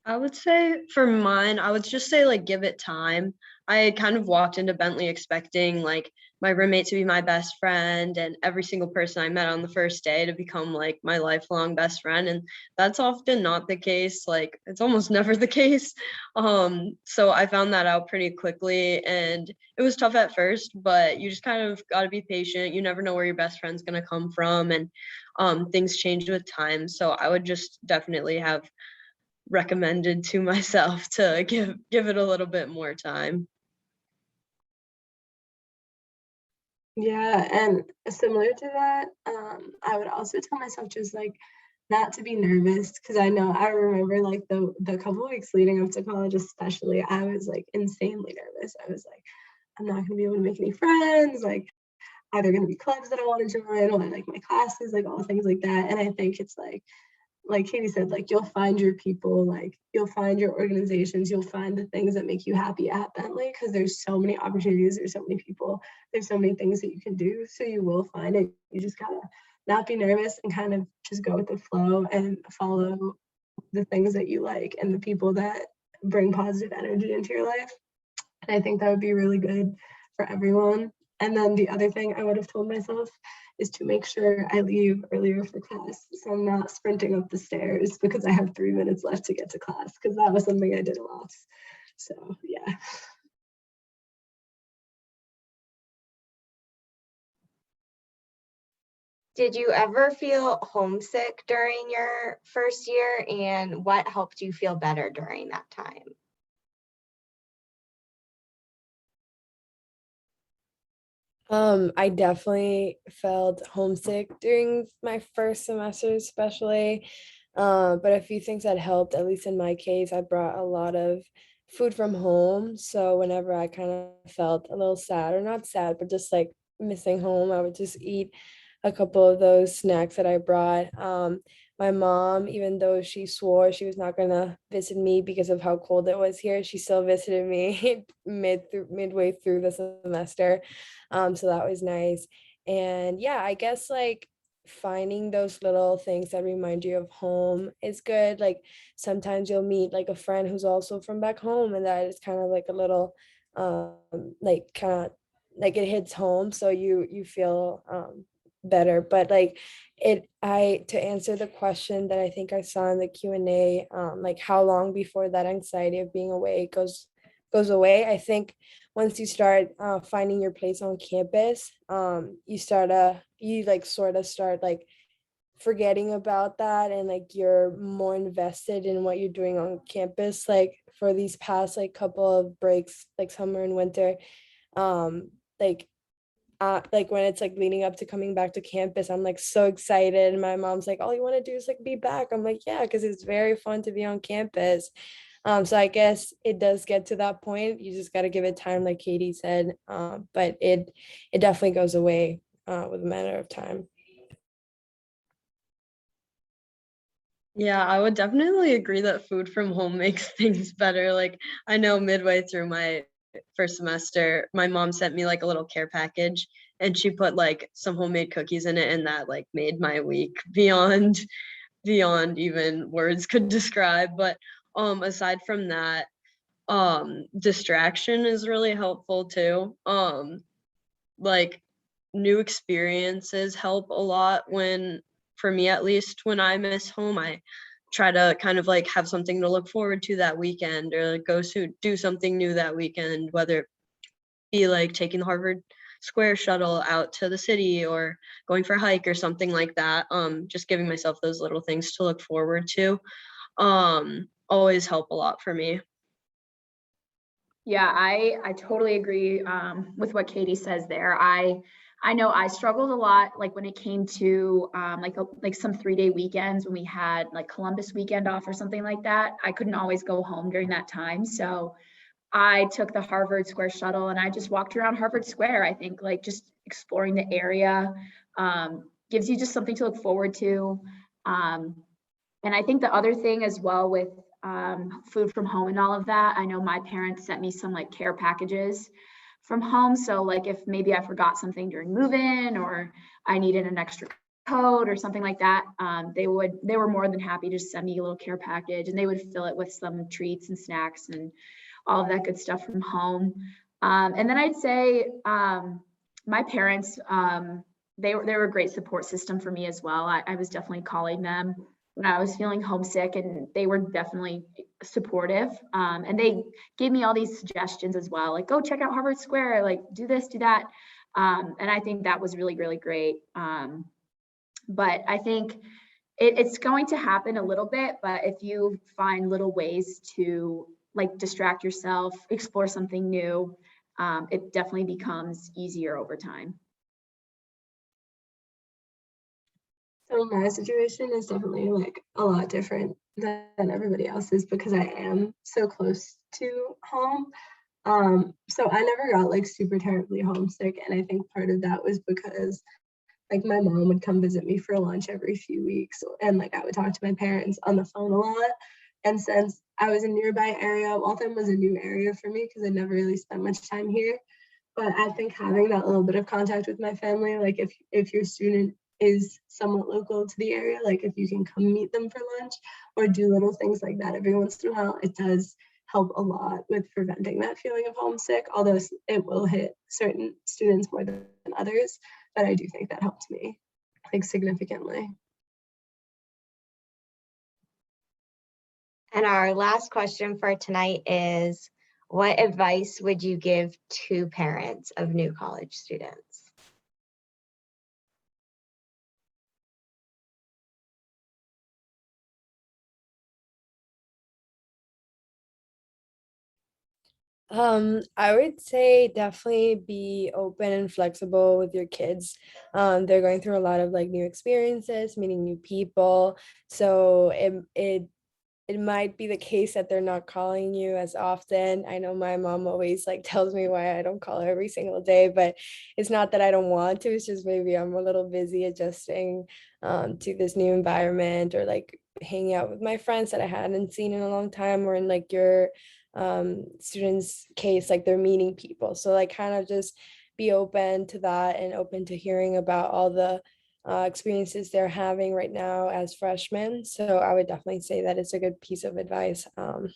I would say for mine, I would just say like give it time. I kind of walked into Bentley expecting like my roommate to be my best friend and every single person I met on the first day to become like my lifelong best friend. And that's often not the case. Like it's almost never the case. So I found that out pretty quickly, and it was tough at first, but you just kind of got to be patient. You never know where your best friend's going to come from, and things change with time. So I would just definitely have recommended to myself to give it a little bit more time. Yeah, and similar to that, I would also tell myself just like not to be nervous, because I remember like the couple of weeks leading up to college, especially, I was like insanely nervous. I was like, I'm not gonna be able to make any friends, like either gonna be clubs that I want to join or like my classes, like all things like that. And I think it's like Katie said, like you'll find your people, like you'll find your organizations, you'll find the things that make you happy at Bentley, because there's so many opportunities, there's so many people, there's so many things that you can do. So you will find it. You just gotta not be nervous and kind of just go with the flow and follow the things that you like and the people that bring positive energy into your life. And I think that would be really good for everyone. And then the other thing I would have told myself is to make sure I leave earlier for class, so I'm not sprinting up the stairs because I have 3 minutes left to get to class, because that was something I did a lot. So yeah. Did you ever feel homesick during your first year, and what helped you feel better during that time? I definitely felt homesick during my first semester, especially. But a few things that helped, at least in my case, I brought a lot of food from home. So whenever I kind of felt a little sad, or not sad, but just like missing home, I would just eat a couple of those snacks that I brought. My mom, even though she swore she was not gonna visit me because of how cold it was here, she still visited me midway through the semester. So that was nice. And yeah, I guess like finding those little things that remind you of home is good. Like sometimes you'll meet like a friend who's also from back home, and that is kind of like a little like kind of like it hits home, so you feel better. But like to answer the question that I think I saw in the Q&A, like how long before that anxiety of being away goes away, I think once you start finding your place on campus, you like sort of start like forgetting about that, and like you're more invested in what you're doing on campus. Like for these past like couple of breaks, like summer and winter, like when it's like leading up to coming back to campus, I'm like so excited. And my mom's like, all you want to do is like be back. I'm like, yeah, because it's very fun to be on campus. So I guess it does get to that point. You just got to give it time, like Katie said. But it definitely goes away with a matter of time. Yeah, I would definitely agree that food from home makes things better. Like I know midway through my first semester, my mom sent me like a little care package, and she put like some homemade cookies in it, and that like made my week beyond even words could describe. But aside from that, distraction is really helpful too. Like new experiences help a lot for me at least, when I miss home. I try to kind of like have something to look forward to that weekend, or go to do something new that weekend, whether it be like taking the Harvard Square shuttle out to the city, or going for a hike or something like that. Just giving myself those little things to look forward to always help a lot for me. Yeah, I totally agree with what Katie says there. I know I struggled a lot, like when it came to like some 3-day weekends when we had like Columbus weekend off or something like that. I couldn't always go home during that time. So I took the Harvard Square shuttle and I just walked around Harvard Square. I think like just exploring the area gives you just something to look forward to. And I think the other thing as well with food from home and all of that, I know my parents sent me some like care packages from home. So like if maybe I forgot something during move-in or I needed an extra coat or something like that, they were more than happy to send me a little care package, and they would fill it with some treats and snacks and all of that good stuff from home. And then I'd say my parents, they were a great support system for me as well. I was definitely calling them when I was feeling homesick, and they were definitely supportive. And they gave me all these suggestions as well, like go check out Harvard Square, like do this, do that. And I think that was really, really great. But I think it's going to happen a little bit, but if you find little ways to like distract yourself, explore something new, it definitely becomes easier over time. So my situation is definitely like a lot different than everybody else's because I am so close to home. So I never got like super terribly homesick, and I think part of that was because like my mom would come visit me for lunch every few weeks, and like I would talk to my parents on the phone a lot. And since I was in a nearby area, Waltham was a new area for me because I never really spent much time here. But I think having that little bit of contact with my family, like if your student is somewhat local to the area, like if you can come meet them for lunch or do little things like that every once in a while, it does help a lot with preventing that feeling of homesick, although it will hit certain students more than others. But I do think that helped me like significantly. And our last question for tonight is, what advice would you give to parents of new college students? I would say definitely be open and flexible with your kids. They're going through a lot of like new experiences, meeting new people. So it might be the case that they're not calling you as often. I know my mom always like tells me why I don't call her every single day, but it's not that I don't want to, it's just maybe I'm a little busy adjusting to this new environment, or like hanging out with my friends that I hadn't seen in a long time, or in like your students' case, like they're meeting people. So like kind of just be open to that and open to hearing about all the experiences they're having right now as freshmen. So I would definitely say that it's a good piece of advice. I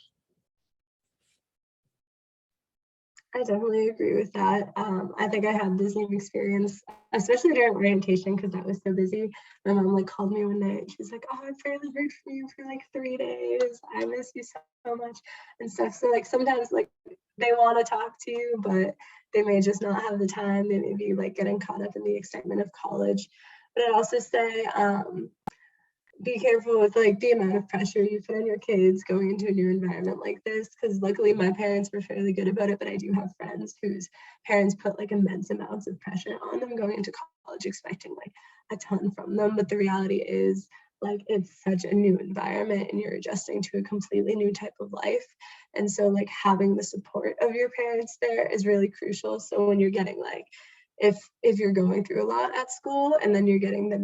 definitely agree with that. I think I had the same experience, especially during orientation, because I was so busy. My mom like called me one night. She's like, "Oh, I've barely heard from you for like 3 days. I miss you so much," and stuff. So like sometimes like they want to talk to you, but they may just not have the time. They may be like getting caught up in the excitement of college. But I'd also say be careful with like the amount of pressure you put on your kids going into a new environment like this, because luckily my parents were fairly good about it, but I do have friends whose parents put like immense amounts of pressure on them going into college, expecting like a ton from them. But the reality is like it's such a new environment and you're adjusting to a completely new type of life. And so like having the support of your parents there is really crucial. So when you're getting like if you're going through a lot at school and then you're getting the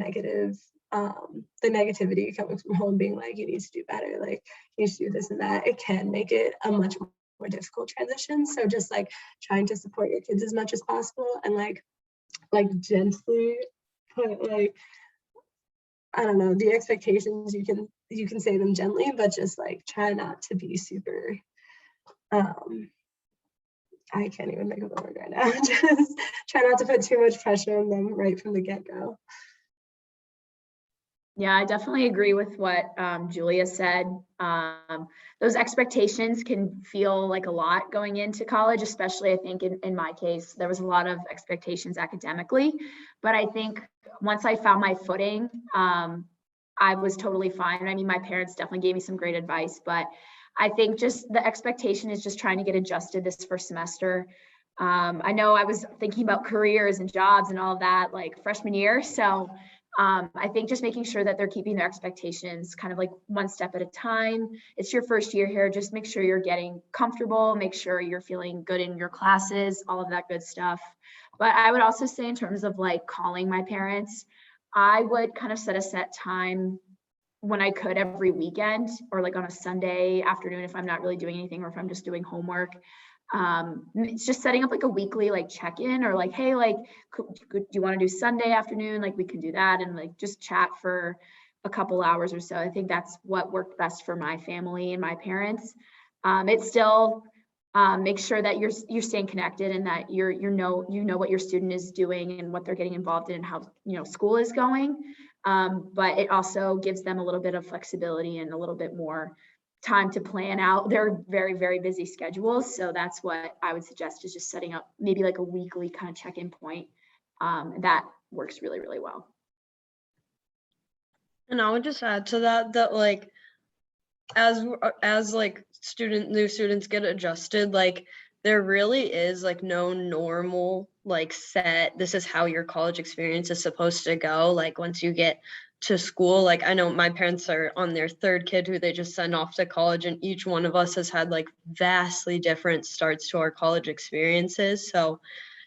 negativity coming from home being like, you need to do better, like you need to do this and that, it can make it a much more difficult transition. So just like trying to support your kids as much as possible and like gently put like, I don't know, the expectations, you can say them gently, but just like try not to be super I can't even make up the word right now. Just try not to put too much pressure on them right from the get-go. Yeah, I definitely agree with what Julia said. Those expectations can feel like a lot going into college, especially I think in my case, there was a lot of expectations academically, but I think once I found my footing, I was totally fine. I mean, my parents definitely gave me some great advice, but I think just the expectation is just trying to get adjusted this first semester. I know I was thinking about careers and jobs and all of that like freshman year. So I think just making sure that they're keeping their expectations kind of like one step at a time. It's your first year here. Just make sure you're getting comfortable, make sure you're feeling good in your classes, all of that good stuff. But I would also say in terms of like calling my parents, I would kind of set a set time when I could every weekend or like on a Sunday afternoon if I'm not really doing anything or if I'm just doing homework. It's just setting up like a weekly like check-in or like, hey, like, do you want to do Sunday afternoon? Like we can do that and like just chat for a couple hours or so. I think that's what worked best for my family and my parents. It's still make sure that you're staying connected and that you know what your student is doing and what they're getting involved in and how school is going. But it also gives them a little bit of flexibility and a little bit more time to plan out their very, very busy schedules. So that's what I would suggest is just setting up maybe like a weekly kind of check-in point. That works really, really well. And I would just add to that like as like new students get adjusted, like there really is like no normal like set, this is how your college experience is supposed to go. Like once you get to school, like I know my parents are on their third kid who they just sent off to college, and each one of us has had like vastly different starts to our college experiences. So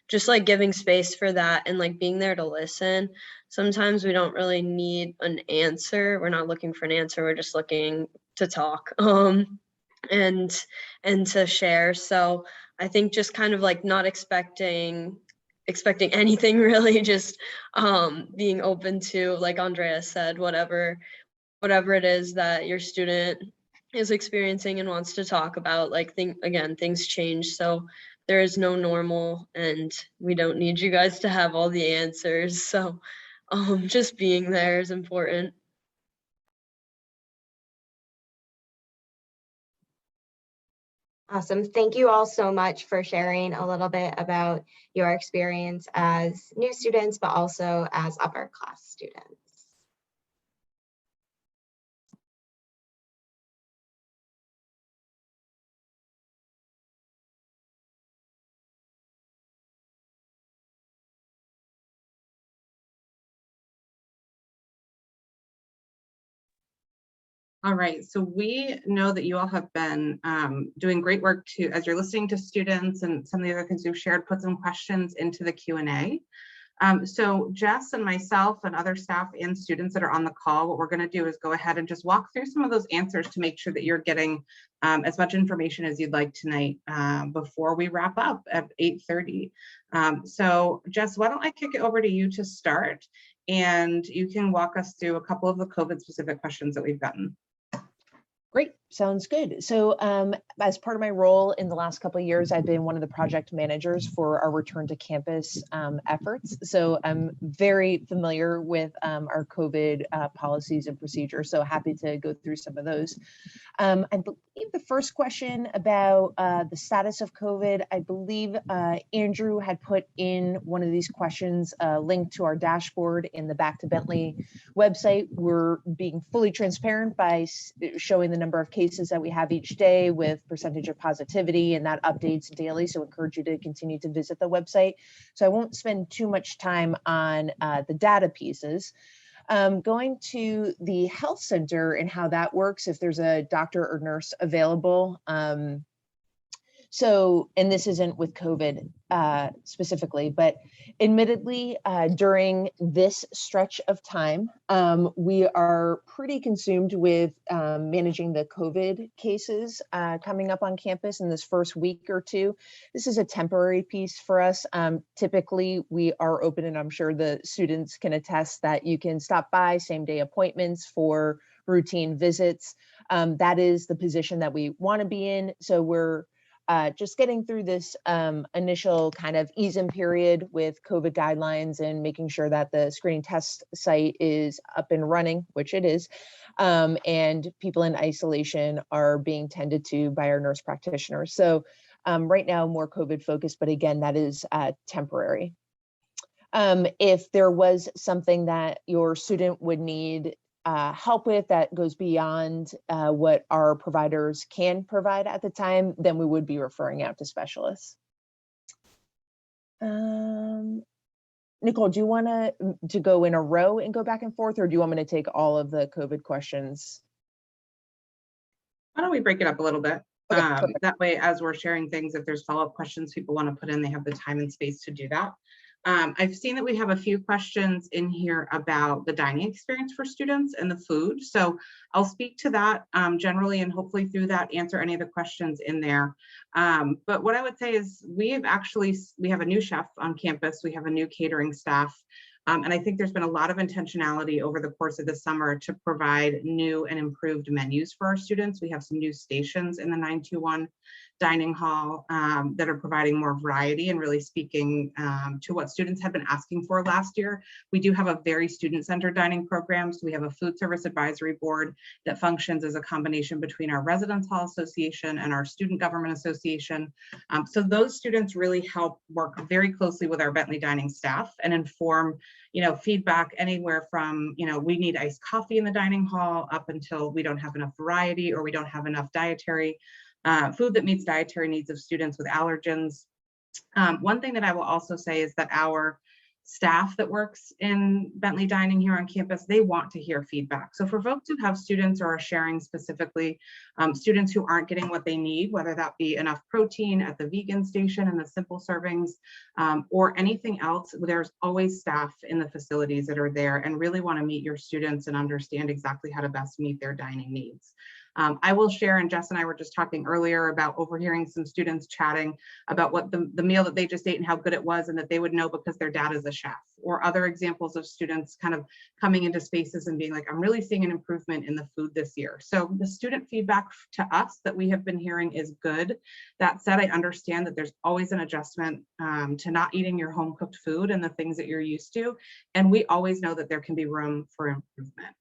just like giving space for that and like being there to listen. Sometimes we don't really need an answer. We're not looking for an answer. We're just looking to talk and to share. So I think just kind of like not expecting anything really, just being open to, like Andrea said, whatever it is that your student is experiencing and wants to talk about. Like things change, so there is no normal and we don't need you guys to have all the answers. So just being there is important. Awesome. Thank you all so much for sharing a little bit about your experience as new students, but also as upper class students. All right, so we know that you all have been doing great work as you're listening to students and some of the other things you've shared, put some questions into the Q&A. So Jess and myself and other staff and students that are on the call, what we're going to do is go ahead and just walk through some of those answers to make sure that you're getting as much information as you'd like tonight before we wrap up at 8:30. So Jess, why don't I kick it over to you to start, and you can walk us through a couple of the COVID specific questions that we've gotten. Great, sounds good. So as part of my role in the last couple of years, I've been one of the project managers for our return to campus efforts. So I'm very familiar with our COVID policies and procedures. So happy to go through some of those. I believe the first question about the status of COVID, I believe Andrew had put in one of these questions, a link to our dashboard in the Back to Bentley website. We're being fully transparent by showing the number of cases that we have each day with percentage of positivity, and that updates daily. So I encourage you to continue to visit the website. So I won't spend too much time on the data pieces. Going to the health center and how that works, if there's a doctor or nurse available. So, and this isn't with COVID specifically, but admittedly, during this stretch of time, we are pretty consumed with managing the COVID cases coming up on campus in this first week or two. This is a temporary piece for us. Typically, we are open, and I'm sure the students can attest that you can stop by same day appointments for routine visits. That is the position that we want to be in. So we're just getting through this initial kind of ease-in period with COVID guidelines and making sure that the screening test site is up and running, which it is, and people in isolation are being tended to by our nurse practitioners. So right now, more COVID focused, but again, that is temporary. If there was something that your student would need help with that goes beyond what our providers can provide at the time, then we would be referring out to specialists. Nicole, do you want to go in a row and go back and forth, or do you want me to take all of the COVID questions? Why don't we break it up a little bit? Okay, perfect. That way, as we're sharing things, if there's follow-up questions people want to put in, they have the time and space to do that. I've seen that we have a few questions in here about the dining experience for students and the food. So I'll speak to that generally, and hopefully through that answer any of the questions in there. But what I would say is we have a new chef on campus. We have a new catering staff. And I think there's been a lot of intentionality over the course of the summer to provide new and improved menus for our students. We have some new stations in the 921 dining hall that are providing more variety and really speaking to what students had been asking for last year. We do have a very student-centered dining program. So we have a food service advisory board that functions as a combination between our Residence Hall Association and our Student Government Association. So those students really help work very closely with our Bentley dining staff and inform feedback anywhere from, we need iced coffee in the dining hall up until we don't have enough variety or we don't have enough dietary food that meets dietary needs of students with allergens. One thing that I will also say is that our staff that works in Bentley Dining here on campus, they want to hear feedback. So for folks who have students or are sharing specifically students who aren't getting what they need, whether that be enough protein at the vegan station and the simple servings or anything else, there's always staff in the facilities that are there and really want to meet your students and understand exactly how to best meet their dining needs. I will share, and Jess and I were just talking earlier about overhearing some students chatting about what the meal that they just ate and how good it was, and that they would know because their dad is a chef, or other examples of students kind of coming into spaces and being like, I'm really seeing an improvement in the food this year. So the student feedback to us that we have been hearing is good. That said, I understand that there's always an adjustment to not eating your home cooked food and the things that you're used to. And we always know that there can be room for improvement.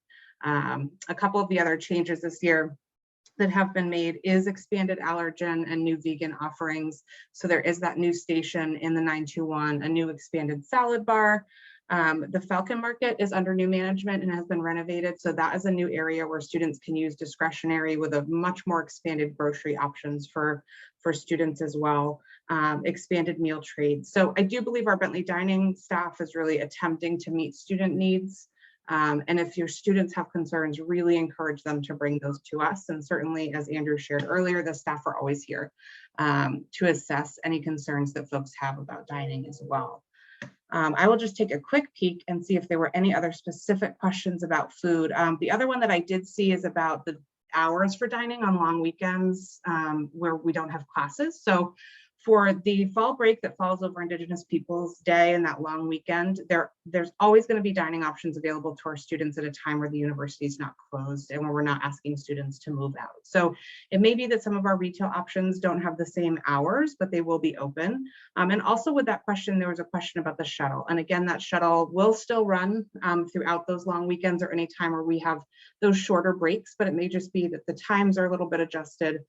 A couple of the other changes this year that have been made is expanded allergen and new vegan offerings. So there is that new station in the 921, a new expanded salad bar. The Falcon Market is under new management and has been renovated. So that is a new area where students can use discretionary with a much more expanded grocery options for students as well. Expanded meal trade. So I do believe our Bentley Dining staff is really attempting to meet student needs. And if your students have concerns, really encourage them to bring those to us. And certainly, as Andrew shared earlier, the staff are always here to assess any concerns that folks have about dining as well. I will just take a quick peek and see if there were any other specific questions about food. The other one that I did see is about the hours for dining on long weekends where we don't have classes. So for the fall break that falls over Indigenous Peoples Day and that long weekend, there's always going to be dining options available to our students at a time where the university is not closed and where we're not asking students to move out. So it may be that some of our retail options don't have the same hours, but they will be open. And also with that question, there was a question about the shuttle. And again, that shuttle will still run throughout those long weekends or any time where we have those shorter breaks, but it may just be that the times are a little bit adjusted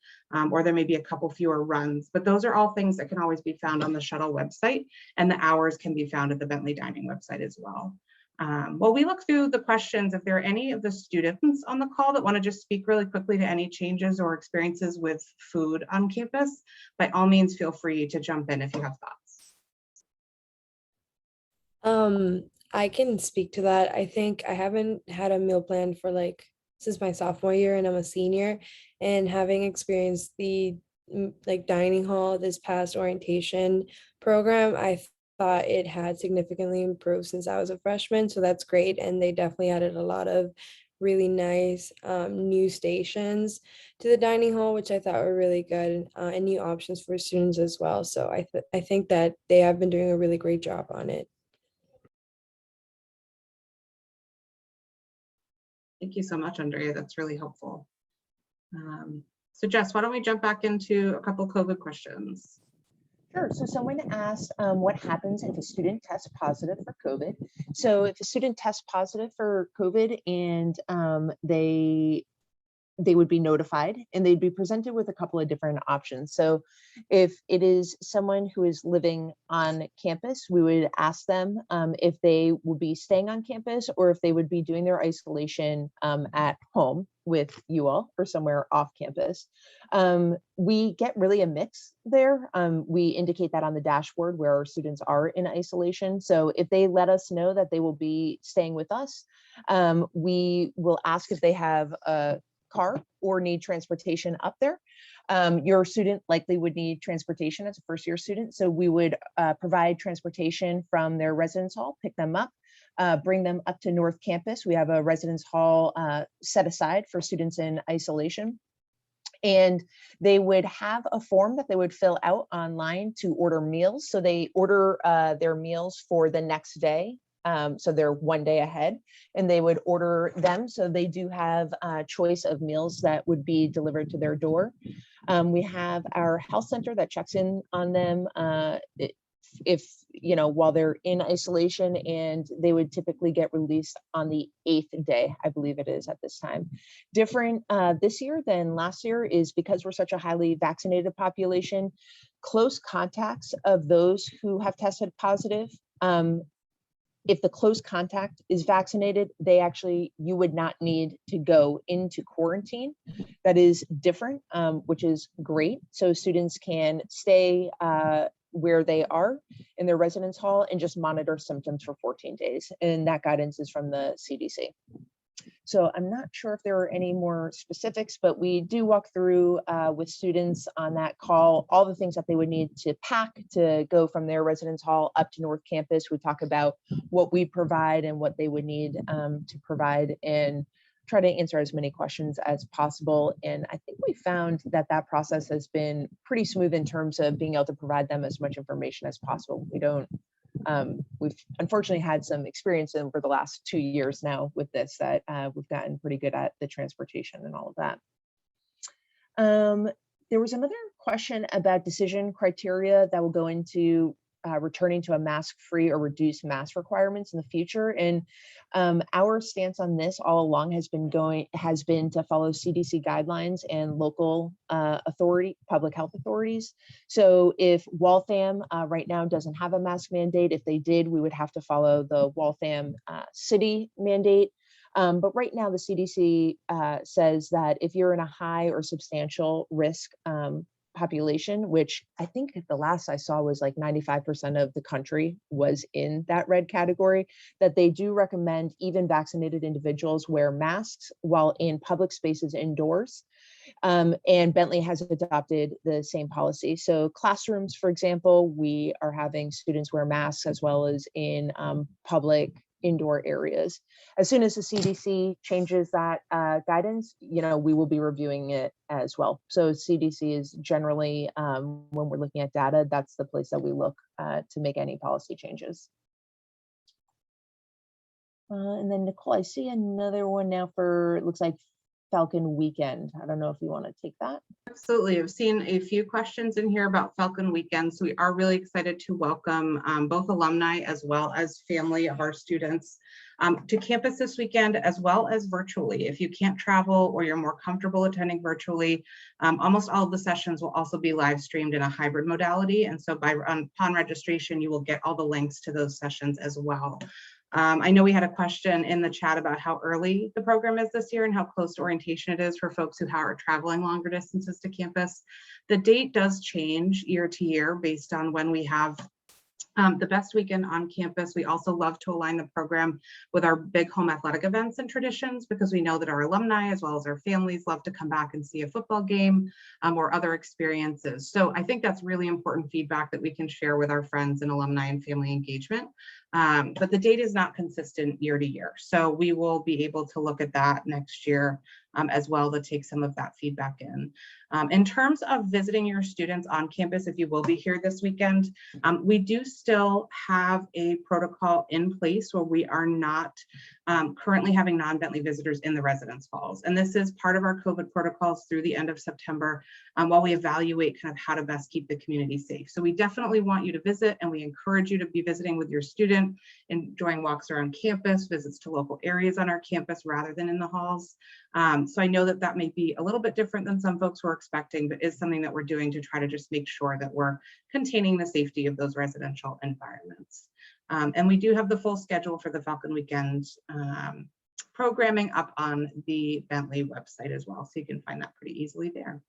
or there may be a couple fewer runs. But those are all things that can always be found on the shuttle website, and the hours can be found at the Bentley Dining website as well. While we look through the questions, if there are any of the students on the call that want to just speak really quickly to any changes or experiences with food on campus, by all means, feel free to jump in if you have thoughts. I can speak to that. I think I haven't had a meal plan for since my sophomore year, and I'm a senior, and having experienced the dining hall this past orientation program, I thought it had significantly improved since I was a freshman. So that's great. And they definitely added a lot of really nice new stations to the dining hall, which I thought were really good, and new options for students as well. So I think that they have been doing a really great job on it. Thank you so much, Andrea. That's really helpful. So Jess, why don't we jump back into a couple COVID questions? Sure. So someone asked what happens if a student tests positive for COVID. So if a student tests positive for COVID and they they would be notified and they'd be presented with a couple of different options. So if it is someone who is living on campus, we would ask them if they will be staying on campus or if they would be doing their isolation at home with you all or somewhere off campus. We get really a mix there. We indicate that on the dashboard where our students are in isolation. So if they let us know that they will be staying with us, we will ask if they have a car or need transportation up there. Your student likely would need transportation as a first year student. So we would provide transportation from their residence hall, pick them up, bring them up to North Campus. We have a residence hall set aside for students in isolation. And they would have a form that they would fill out online to order meals. So they order their meals for the next day. So they're one day ahead and they would order them. So they do have a choice of meals that would be delivered to their door. We have our health center that checks in on them if, you know, while they're in isolation, and they would typically get released on the 8th day, I believe it is at this time. Different this year than last year is because we're such a highly vaccinated population, close contacts of those who have tested positive, if the close contact is vaccinated, you would not need to go into quarantine. That is different, which is great. So students can stay where they are in their residence hall and just monitor symptoms for 14 days. And that guidance is from the CDC. So I'm not sure if there are any more specifics, but we do walk through with students on that call, all the things that they would need to pack to go from their residence hall up to North Campus. We talk about what we provide and what they would need to provide and try to answer as many questions as possible. And I think we found that that process has been pretty smooth in terms of being able to provide them as much information as possible. We've unfortunately had some experience over the last 2 years now with this that we've gotten pretty good at the transportation and all of that. There was another question about decision criteria that will go into returning to a mask-free or reduced mask requirements in the future. And our stance on this all along has been to follow CDC guidelines and local public health authorities. So if Waltham right now doesn't have a mask mandate, if they did, we would have to follow the Waltham city mandate. But right now the CDC says that if you're in a high or substantial risk population, which I think the last I saw was like 95% of the country was in that red category, that they do recommend even vaccinated individuals wear masks while in public spaces indoors. And Bentley has adopted the same policy. So classrooms, for example, we are having students wear masks as well as in public indoor areas. As soon as the CDC changes that guidance, we will be reviewing it as well. So CDC is generally, when we're looking at data, that's the place that we look to make any policy changes. And then Nicole, I see another one now for, it looks like Falcon Weekend. I don't know if you want to take that. Absolutely. I've seen a few questions in here about Falcon Weekend. So we are really excited to welcome both alumni as well as family of our students to campus this weekend, as well as virtually. If you can't travel or you're more comfortable attending virtually, almost all of the sessions will also be live streamed in a hybrid modality. And so upon registration, you will get all the links to those sessions as well. I know we had a question in the chat about how early the program is this year and how close to orientation it is for folks who are traveling longer distances to campus. The date does change year to year based on when we have the best weekend on campus. We also love to align the program with our big home athletic events and traditions, because we know that our alumni as well as our families love to come back and see a football game or other experiences. So I think that's really important feedback that we can share with our friends and alumni and family engagement. But the date is not consistent year to year. So we will be able to look at that next year as well to take some of that feedback in. In terms of visiting your students on campus, if you will be here this weekend, we do still have a protocol in place where we are not currently having non-Bentley visitors in the residence halls. And this is part of our COVID protocols through the end of September, while we evaluate kind of how to best keep the community safe. So we definitely want you to visit, and we encourage you to be visiting with your student, enjoying walks around campus, visits to local areas on our campus rather than in the halls. So I know that that may be a little bit different than some folks were expecting, but is something that we're doing to try to just make sure that we're containing the safety of those residential environments. And we do have the full schedule for the Falcon Weekend programming up on the Bentley website as well, so you can find that pretty easily there.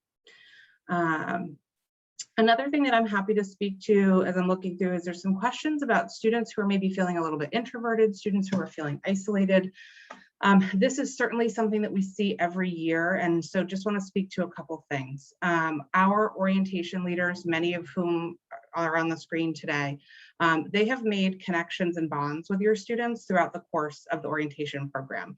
Another thing that I'm happy to speak to as I'm looking through is there's some questions about students who are maybe feeling a little bit introverted, students who are feeling isolated. This is certainly something that we see every year, and so just want to speak to a couple things. Our orientation leaders, many of whom are on the screen today, they have made connections and bonds with your students throughout the course of the orientation program.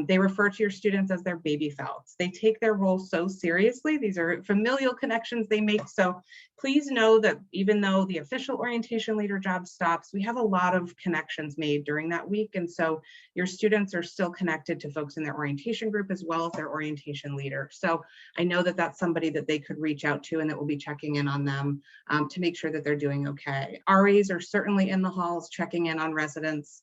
They refer to your students as their baby Falcons. They take their role so seriously. These are familial connections they make. So please know that even though the official orientation leader job stops, we have a lot of connections made during that week. And so your students are still connected to folks in their orientation group as well as their orientation leader. So I know that that's somebody that they could reach out to and that will be checking in on them to make sure that they're doing okay. RAs are certainly in the halls checking in on residents,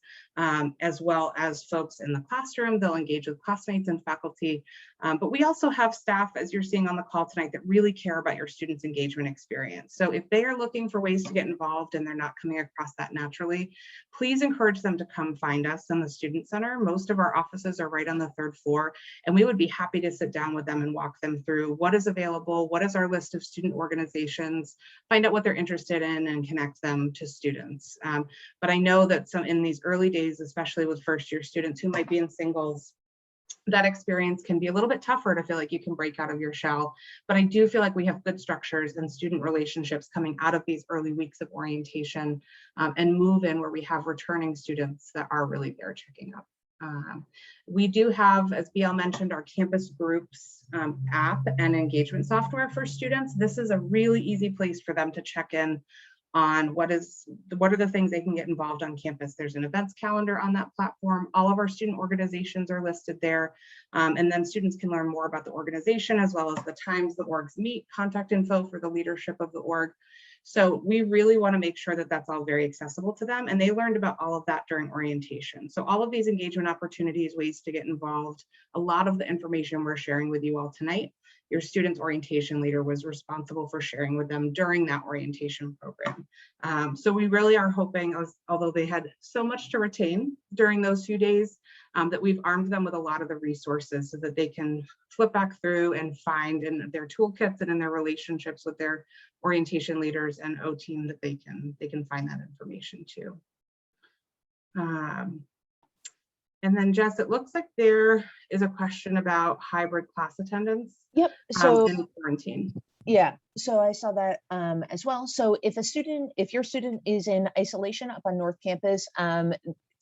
as well as folks in the classroom. They'll engage with classmates and faculty. But we also have staff, as you're seeing on the call tonight, that really care about your students' engagement experience. So if they are looking for ways to get involved and they're not coming across that naturally, please encourage them to come find us in the Student Center. Most of our offices are right on the 3rd floor, and we would be happy to sit down with them and walk them through what is available, what is our list of student organizations, find out what they're interested in, and connect them to students. But I know that some in these early days, especially with first-year students who might be in singles, that experience can be a little bit tougher to feel like you can break out of your shell. But I do feel like we have good structures and student relationships coming out of these early weeks of orientation and move in where we have returning students that are really there checking up. We do have, as BL mentioned, our campus groups app and engagement software for students. This is a really easy place for them to check in on what are the things they can get involved on campus. There's an events calendar on that platform. All of our student organizations are listed there. And then students can learn more about the organization as well as the times the orgs meet, contact info for the leadership of the org. So we really want to make sure that that's all very accessible to them. And they learned about all of that during orientation. So all of these engagement opportunities, ways to get involved, a lot of the information we're sharing with you all tonight, your student's orientation leader was responsible for sharing with them during that orientation program. So we really are hoping, although they had so much to retain during those few days, that we've armed them with a lot of the resources so that they can flip back through and find in their toolkits and in their relationships with their orientation leaders and O team that they can find that information too. And then Jess, it looks like there is a question about hybrid class attendance. Yep. So in quarantine. yeah, so I saw that as well. So if your student is in isolation up on North Campus,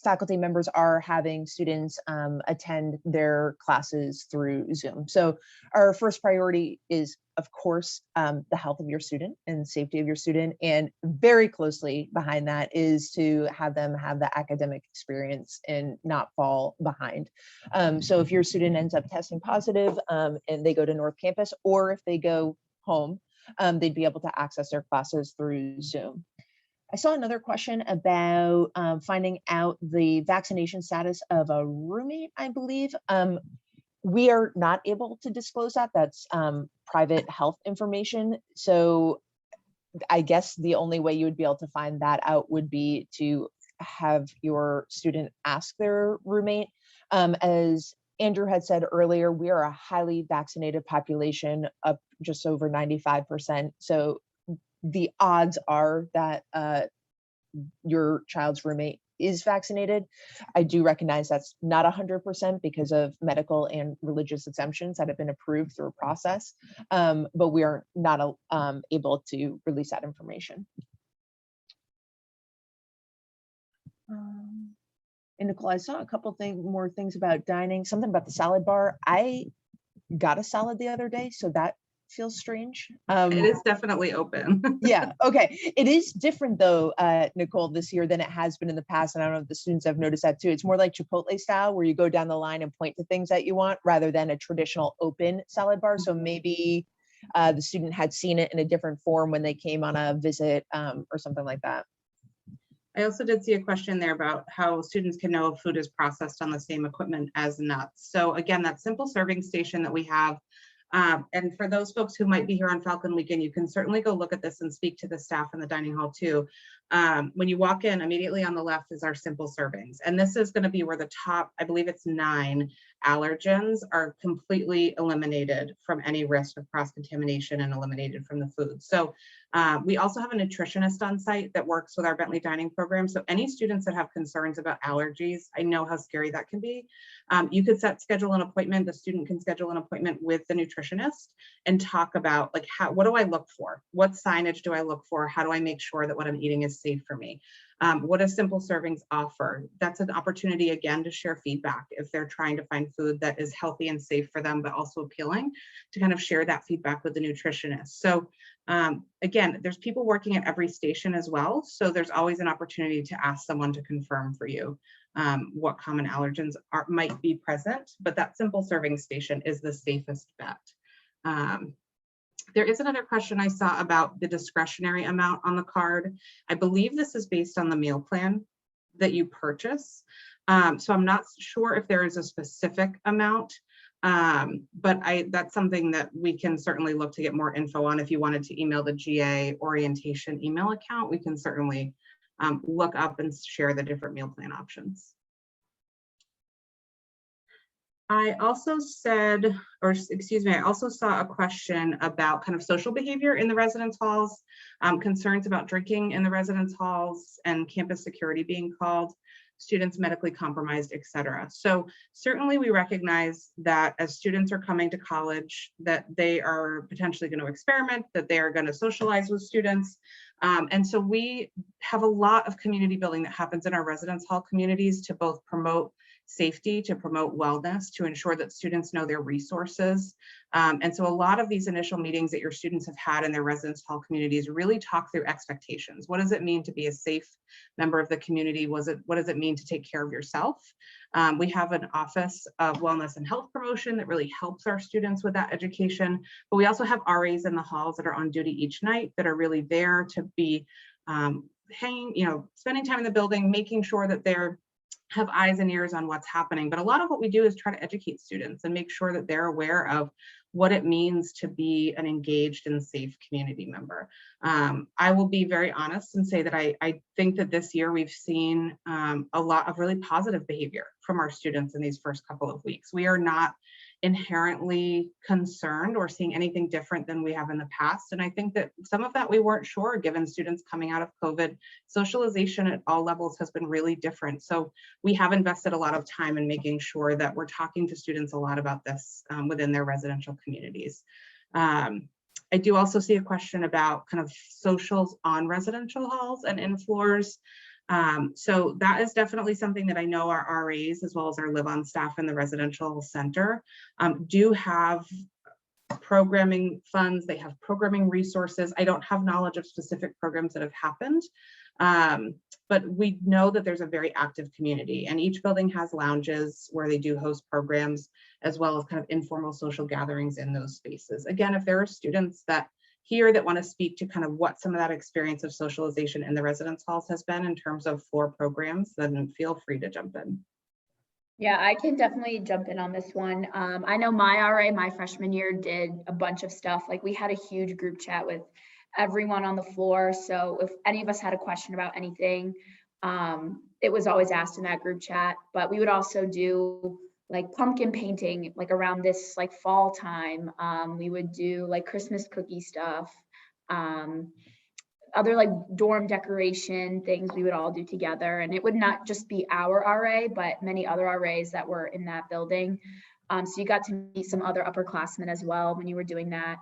faculty members are having students attend their classes through Zoom. So our first priority is, of course, the health of your student and safety of your student. And very closely behind that is to have them have the academic experience and not fall behind. So if your student ends up testing positive and they go to North Campus, or if they go home, they'd be able to access their classes through Zoom. I saw another question about finding out the vaccination status of a roommate, I believe. We are not able to disclose that. That's private health information. So I guess the only way you would be able to find that out would be to have your student ask their roommate. As Andrew had said earlier, we are a highly vaccinated population, up just over 95%. So the odds are that your child's roommate is vaccinated. I do recognize that's not 100% because of medical and religious exemptions that have been approved through a process, but we are not able to release that information. And Nicole, I saw a couple more things about dining, something about the salad bar. I got a salad the other day, so that feels strange. It is definitely open. Yeah, okay. It is different though, Nicole, this year than it has been in the past. And I don't know if the students have noticed that too. It's more like Chipotle style where you go down the line and point to things that you want rather than a traditional open salad bar. So maybe the student had seen it in a different form when they came on a visit or something like that. I also did see a question there about how students can know if food is processed on the same equipment as nuts. So again, that simple serving station that we have, and for those folks who might be here on Falcon Weekend, you can certainly go look at this and speak to the staff in the dining hall too. When you walk in, immediately on the left is our simple servings. And this is going to be where the top, I believe it's 9 allergens are completely eliminated from any risk of cross-contamination and eliminated from the food. So we also have a nutritionist on site that works with our Bentley dining program. So any students that have concerns about allergies, I know how scary that can be. You could schedule an appointment. The student can schedule an appointment with the nutritionist and talk about like, what do I look for? What signage do I look for? How do I make sure that what I'm eating is safe for me? What does simple servings offer? That's an opportunity again to share feedback if they're trying to find food that is healthy and safe for them, but also appealing, to kind of share that feedback with the nutritionist. So again, there's people working at every station as well. So there's always an opportunity to ask someone to confirm for you what common allergens might be present, but that simple serving station is the safest bet. There is another question I saw about the discretionary amount on the card. I believe this is based on the meal plan that you purchase. So I'm not sure if there is a specific amount, but that's something that we can certainly look to get more info on. If you wanted to email the GA orientation email account, we can certainly look up and share the different meal plan options. I also saw a question about kind of social behavior in the residence halls, concerns about drinking in the residence halls and campus security being called, students medically compromised, et cetera. So certainly we recognize that as students are coming to college, that they are potentially going to experiment, that they are going to socialize with students. And so we have a lot of community building that happens in our residence hall communities to both promote safety, to promote wellness, to ensure that students know their resources. And so a lot of these initial meetings that your students have had in their residence hall communities really talk through expectations. What does it mean to be a safe member of the community? What does it mean to take care of yourself? We have an office of wellness and health promotion that really helps our students with that education. But we also have RAs in the halls that are on duty each night that are really there to be spending time in the building, making sure that they're have eyes and ears on what's happening. But a lot of what we do is try to educate students and make sure that they're aware of what it means to be an engaged and safe community member. I will be very honest and say that I think that this year we've seen a lot of really positive behavior from our students in these first couple of weeks. We are not inherently concerned or seeing anything different than we have in the past. And I think that some of that we weren't sure, given students coming out of COVID. Socialization at all levels has been really different. So we have invested a lot of time in making sure that we're talking to students a lot about this within their residential communities. I do also see a question about kind of socials on residential halls and in floors. So that is definitely something that I know our RAs, as well as our live-on staff in the residential center, do have programming funds. They have programming resources. I don't have knowledge of specific programs that have happened, but we know that there's a very active community, and each building has lounges where they do host programs, as well as kind of informal social gatherings in those spaces. Again, if there are students that want to speak to kind of what some of that experience of socialization in the residence halls has been in terms of floor programs, then feel free to jump in. Yeah, I can definitely jump in on this one. I know my RA, my freshman year, did a bunch of stuff. Like we had a huge group chat with everyone on the floor. So if any of us had a question about anything, it was always asked in that group chat. But we would also do like pumpkin painting, like around this like fall time. We would do like Christmas cookie stuff, other like dorm decoration things we would all do together. And it would not just be our RA, but many other RAs that were in that building. So you got to meet some other upperclassmen as well when you were doing that.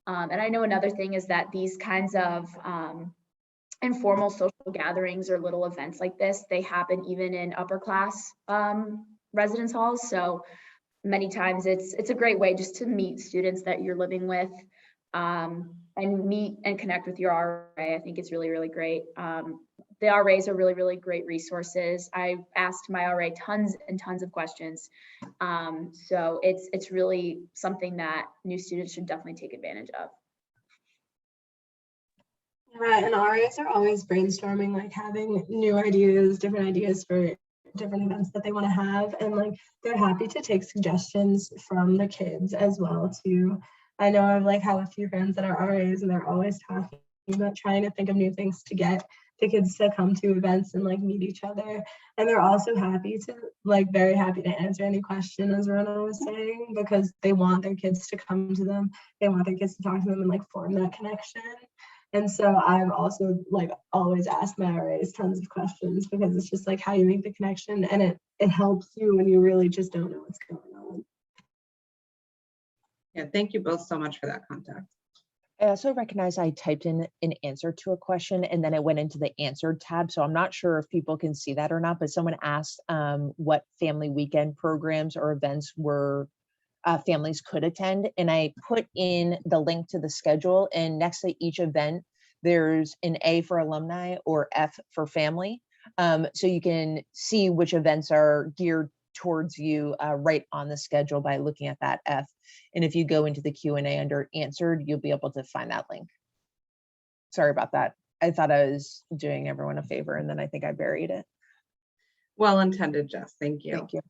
And I know another thing is that these kinds of informal social gatherings or little events like this, they happen even in upper class residence halls. So many times it's a great way just to meet students that you're living with. and meet and connect with your RA. I think it's really, really great. The RAs are really, really great resources. I asked my RA tons and tons of questions. So it's really something that new students should definitely take advantage of. Yeah, and RAs are always brainstorming, like having new ideas, different ideas for different events that they want to have. And like, they're happy to take suggestions from the kids as well too. I know I've like have a few friends that are RAs and they're always talking about trying to think of new things to get the kids to come to events and like meet each other. And they're also happy to very happy to answer any question, as Rona was saying, because they want their kids to come to them. They want their kids to talk to them and like form that connection. And so I've also like always asked my RAs tons of questions, because it's just like how you make the connection, and it helps you when you really just don't know what's going on. Yeah, thank you both so much for that context. I also recognize I typed in an answer to a question and then it went into the answered tab. So I'm not sure if people can see that or not, but someone asked what family weekend programs or events were families could attend. And I put in the link to the schedule, and next to each event, there's an A for alumni or F for family. So you can see which events are geared towards you right on the schedule by looking at that F. And if you go into the Q&A under answered, you'll be able to find that link. Sorry about that. I thought I was doing everyone a favor, and then I think I buried it. Well intended, Jess. Thank you. Thank you.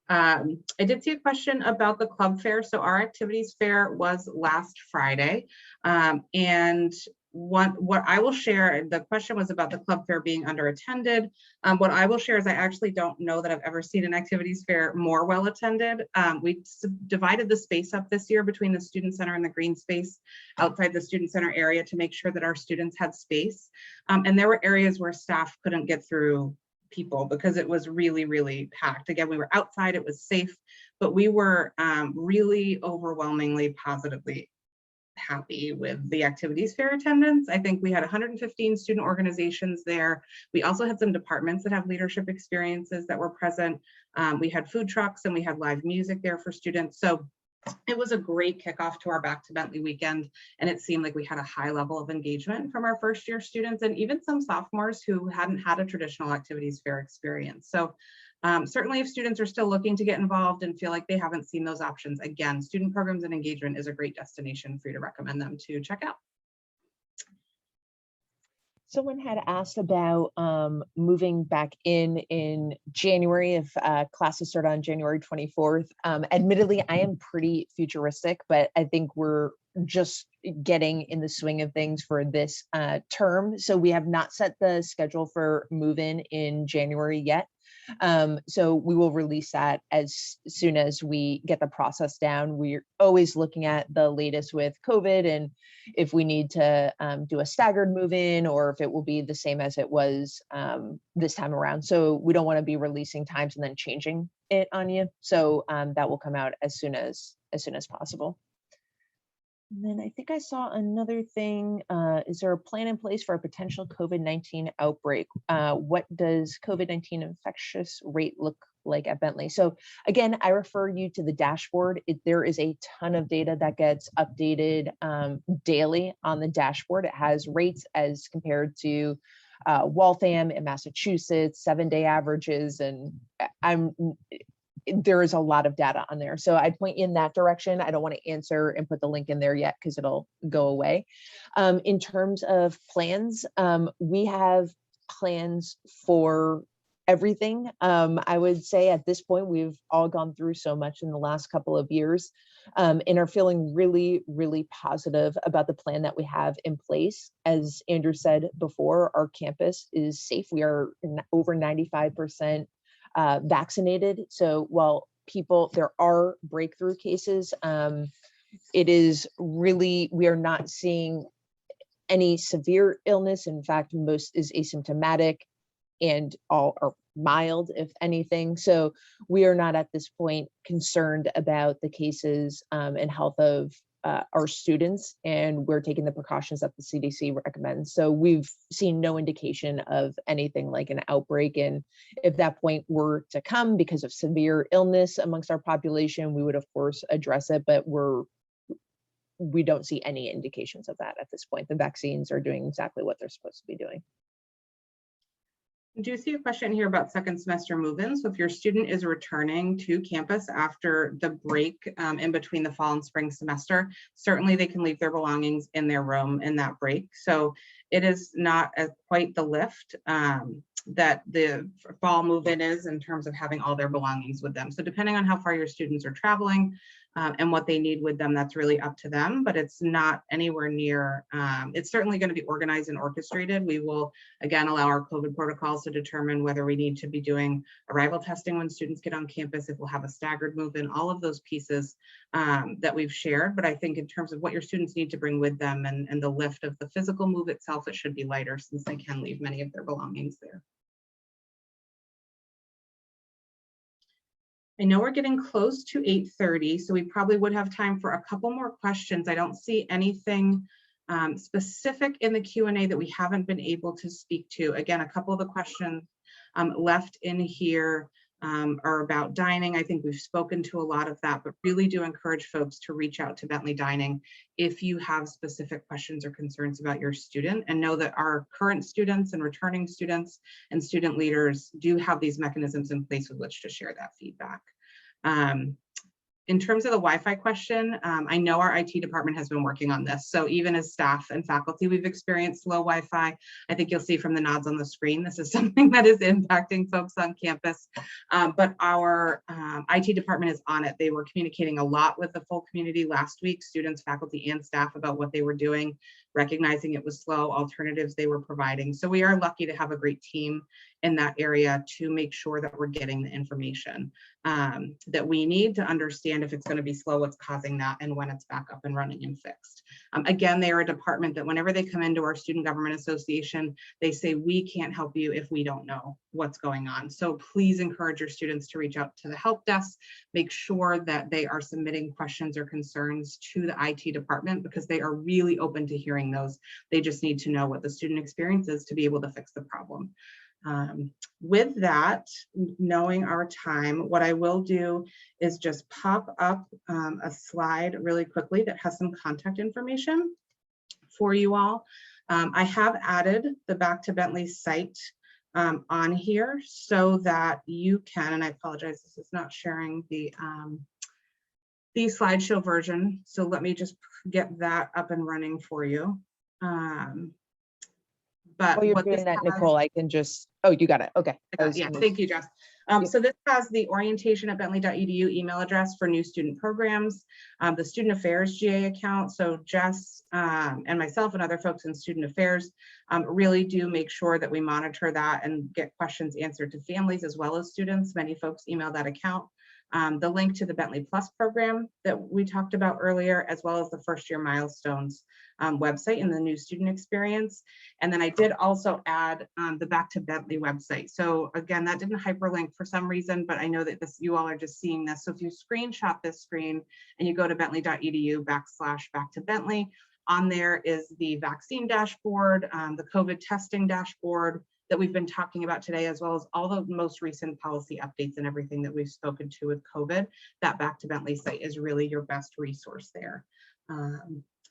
I did see a question about the club fair. So our activities fair was last Friday. And what I will share, the question was about the club fair being underattended. What I will share is I actually don't know that I've ever seen an activities fair more well attended. We divided the space up this year between the student center and the green space outside the student center area to make sure that our students had space. And there were areas where staff couldn't get through people because it was really, really packed. Again, we were outside, it was safe, but we were really overwhelmingly positively happy with the activities fair attendance. I think we had 115 student organizations there. We also had some departments that have leadership experiences that were present. We had food trucks and we had live music there for students. So it was a great kickoff to our Back to Bentley weekend, and it seemed like we had a high level of engagement from our first year students and even some sophomores who hadn't had a traditional activities fair experience. So certainly if students are still looking to get involved and feel like they haven't seen those options, again, Student Programs and Engagement is a great destination for you to recommend them to check out. Someone had asked about moving back in January if classes start on January 24th. Admittedly, I am pretty futuristic, but I think we're just getting in the swing of things for this term. So we have not set the schedule for move-in in January yet. So we will release that as soon as we get the process down. We're always looking at the latest with COVID and if we need to do a staggered move-in or if it will be the same as it was this time around. So we don't want to be releasing times and then changing it on you. So that will come out as soon as possible. And then I think I saw another thing. Is there a plan in place for a potential COVID-19 outbreak? What does COVID-19 infectious rate look like at Bentley? So again, I refer you to the dashboard. There is a ton of data that gets updated daily on the dashboard. It has rates as compared to Waltham in Massachusetts, 7-day averages, and there is a lot of data on there. So I'd point in that direction. I don't want to answer and put the link in there yet because it'll go away. In terms of plans, we have plans for everything. I would say at this point, we've all gone through so much in the last couple of years and are feeling really, really positive about the plan that we have in place. As Andrew said before, our campus is safe. We are over 95% vaccinated. So while there are breakthrough cases, it is really, we are not seeing any severe illness. In fact, most is asymptomatic and all are mild, if anything. So we are not at this point concerned about the cases and health of our students, and we're taking the precautions that the CDC recommends. So we've seen no indication of anything like an outbreak. And if that point were to come because of severe illness amongst our population, we would of course address it, but we're we don't see any indications of that at this point. The vaccines are doing exactly what they're supposed to be doing. I do see a question here about second semester move-in. So if your student is returning to campus after the break in between the fall and spring semester, certainly they can leave their belongings in their room in that break. So it is not quite the lift that the fall move-in is in terms of having all their belongings with them. So depending on how far your students are traveling and what they need with them, that's really up to them, but it's not anywhere near, it's certainly going to be organized and orchestrated. We will, again, allow our COVID protocols to determine whether we need to be doing arrival testing when students get on campus, if we'll have a staggered move-in, all of those pieces that we've shared. But I think in terms of what your students need to bring with them and the lift of the physical move itself, it should be lighter since they can leave many of their belongings there. I know we're getting close to 8:30, so we probably would have time for a couple more questions. I don't see anything specific in the Q&A that we haven't been able to speak to. Again, a couple of the questions left in here are about dining. I think we've spoken to a lot of that, but really do encourage folks to reach out to Bentley Dining if you have specific questions or concerns about your student, and know that our current students and returning students and student leaders do have these mechanisms in place with which to share that feedback. In terms of the Wi-Fi question, I know our IT department has been working on this. So even as staff and faculty, we've experienced low Wi-Fi. I think you'll see from the nods on the screen, this is something that is impacting folks on campus. But our IT department is on it. They were communicating a lot with the full community last week, students, faculty, and staff, about what they were doing, recognizing it was slow, alternatives they were providing. So we are lucky to have a great team in that area to make sure that we're getting the information that we need to understand if it's going to be slow, what's causing that, and when it's back up and running and fixed. Again, they are a department that whenever they come into our Student Government Association, they say, we can't help you if we don't know what's going on. So please encourage your students to reach out to the help desk, make sure that they are submitting questions or concerns to the IT department, because they are really open to hearing those. They just need to know what the student experience is to be able to fix the problem. With that, knowing our time, what I will do is just pop up a slide really quickly that has some contact information for you all. I have added the Back to Bentley site on here so that you can, and I apologize, this is not sharing the slideshow version. So let me just get that up and running for you. But While you're what doing this that, has, Nicole, I can just, oh, you got it. Okay. yeah, thank you, Jess. So this has the orientation@bentley.edu email address for new student programs, the Student Affairs GA account. So Jess and myself and other folks in Student Affairs really do make sure that we monitor that and get questions answered to families as well as students. Many folks email that account. The link to the Bentley Plus program that we talked about earlier, as well as the First Year Milestones website and the new student experience. And then I did also add the Back to Bentley website. So again, that didn't hyperlink for some reason, but I know that you all are just seeing this. So if you screenshot this screen and you go to bentley.edu/Back to Bentley, on there is the vaccine dashboard, the COVID testing dashboard that we've been talking about today, as well as all the most recent policy updates and everything that we've spoken to with COVID. That Back to Bentley site is really your best resource there.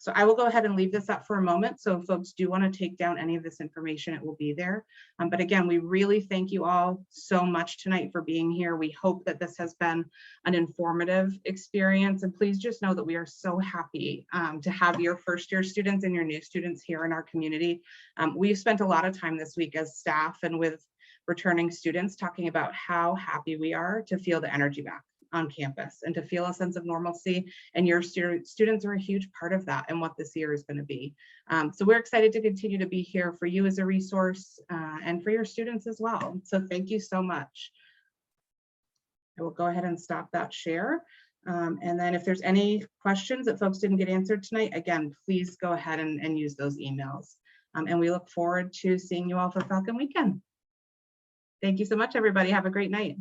So I will go ahead and leave this up for a moment. So if folks do want to take down any of this information, it will be there. But again, we really thank you all so much tonight for being here. We hope that this has been an informative experience. And please just know that we are so happy to have your first year students and your new students here in our community. We've spent a lot of time this week as staff and with returning students talking about how happy we are to feel the energy back on campus and to feel a sense of normalcy, and your students are a huge part of that and what this year is going to be. So we're excited to continue to be here for you as a resource and for your students as well. So thank you so much. I will go ahead and stop that share. And then if there's any questions that folks didn't get answered tonight, again, please go ahead and use those emails. And we look forward to seeing you all for Falcon Weekend. Thank you so much, everybody. Have a great night.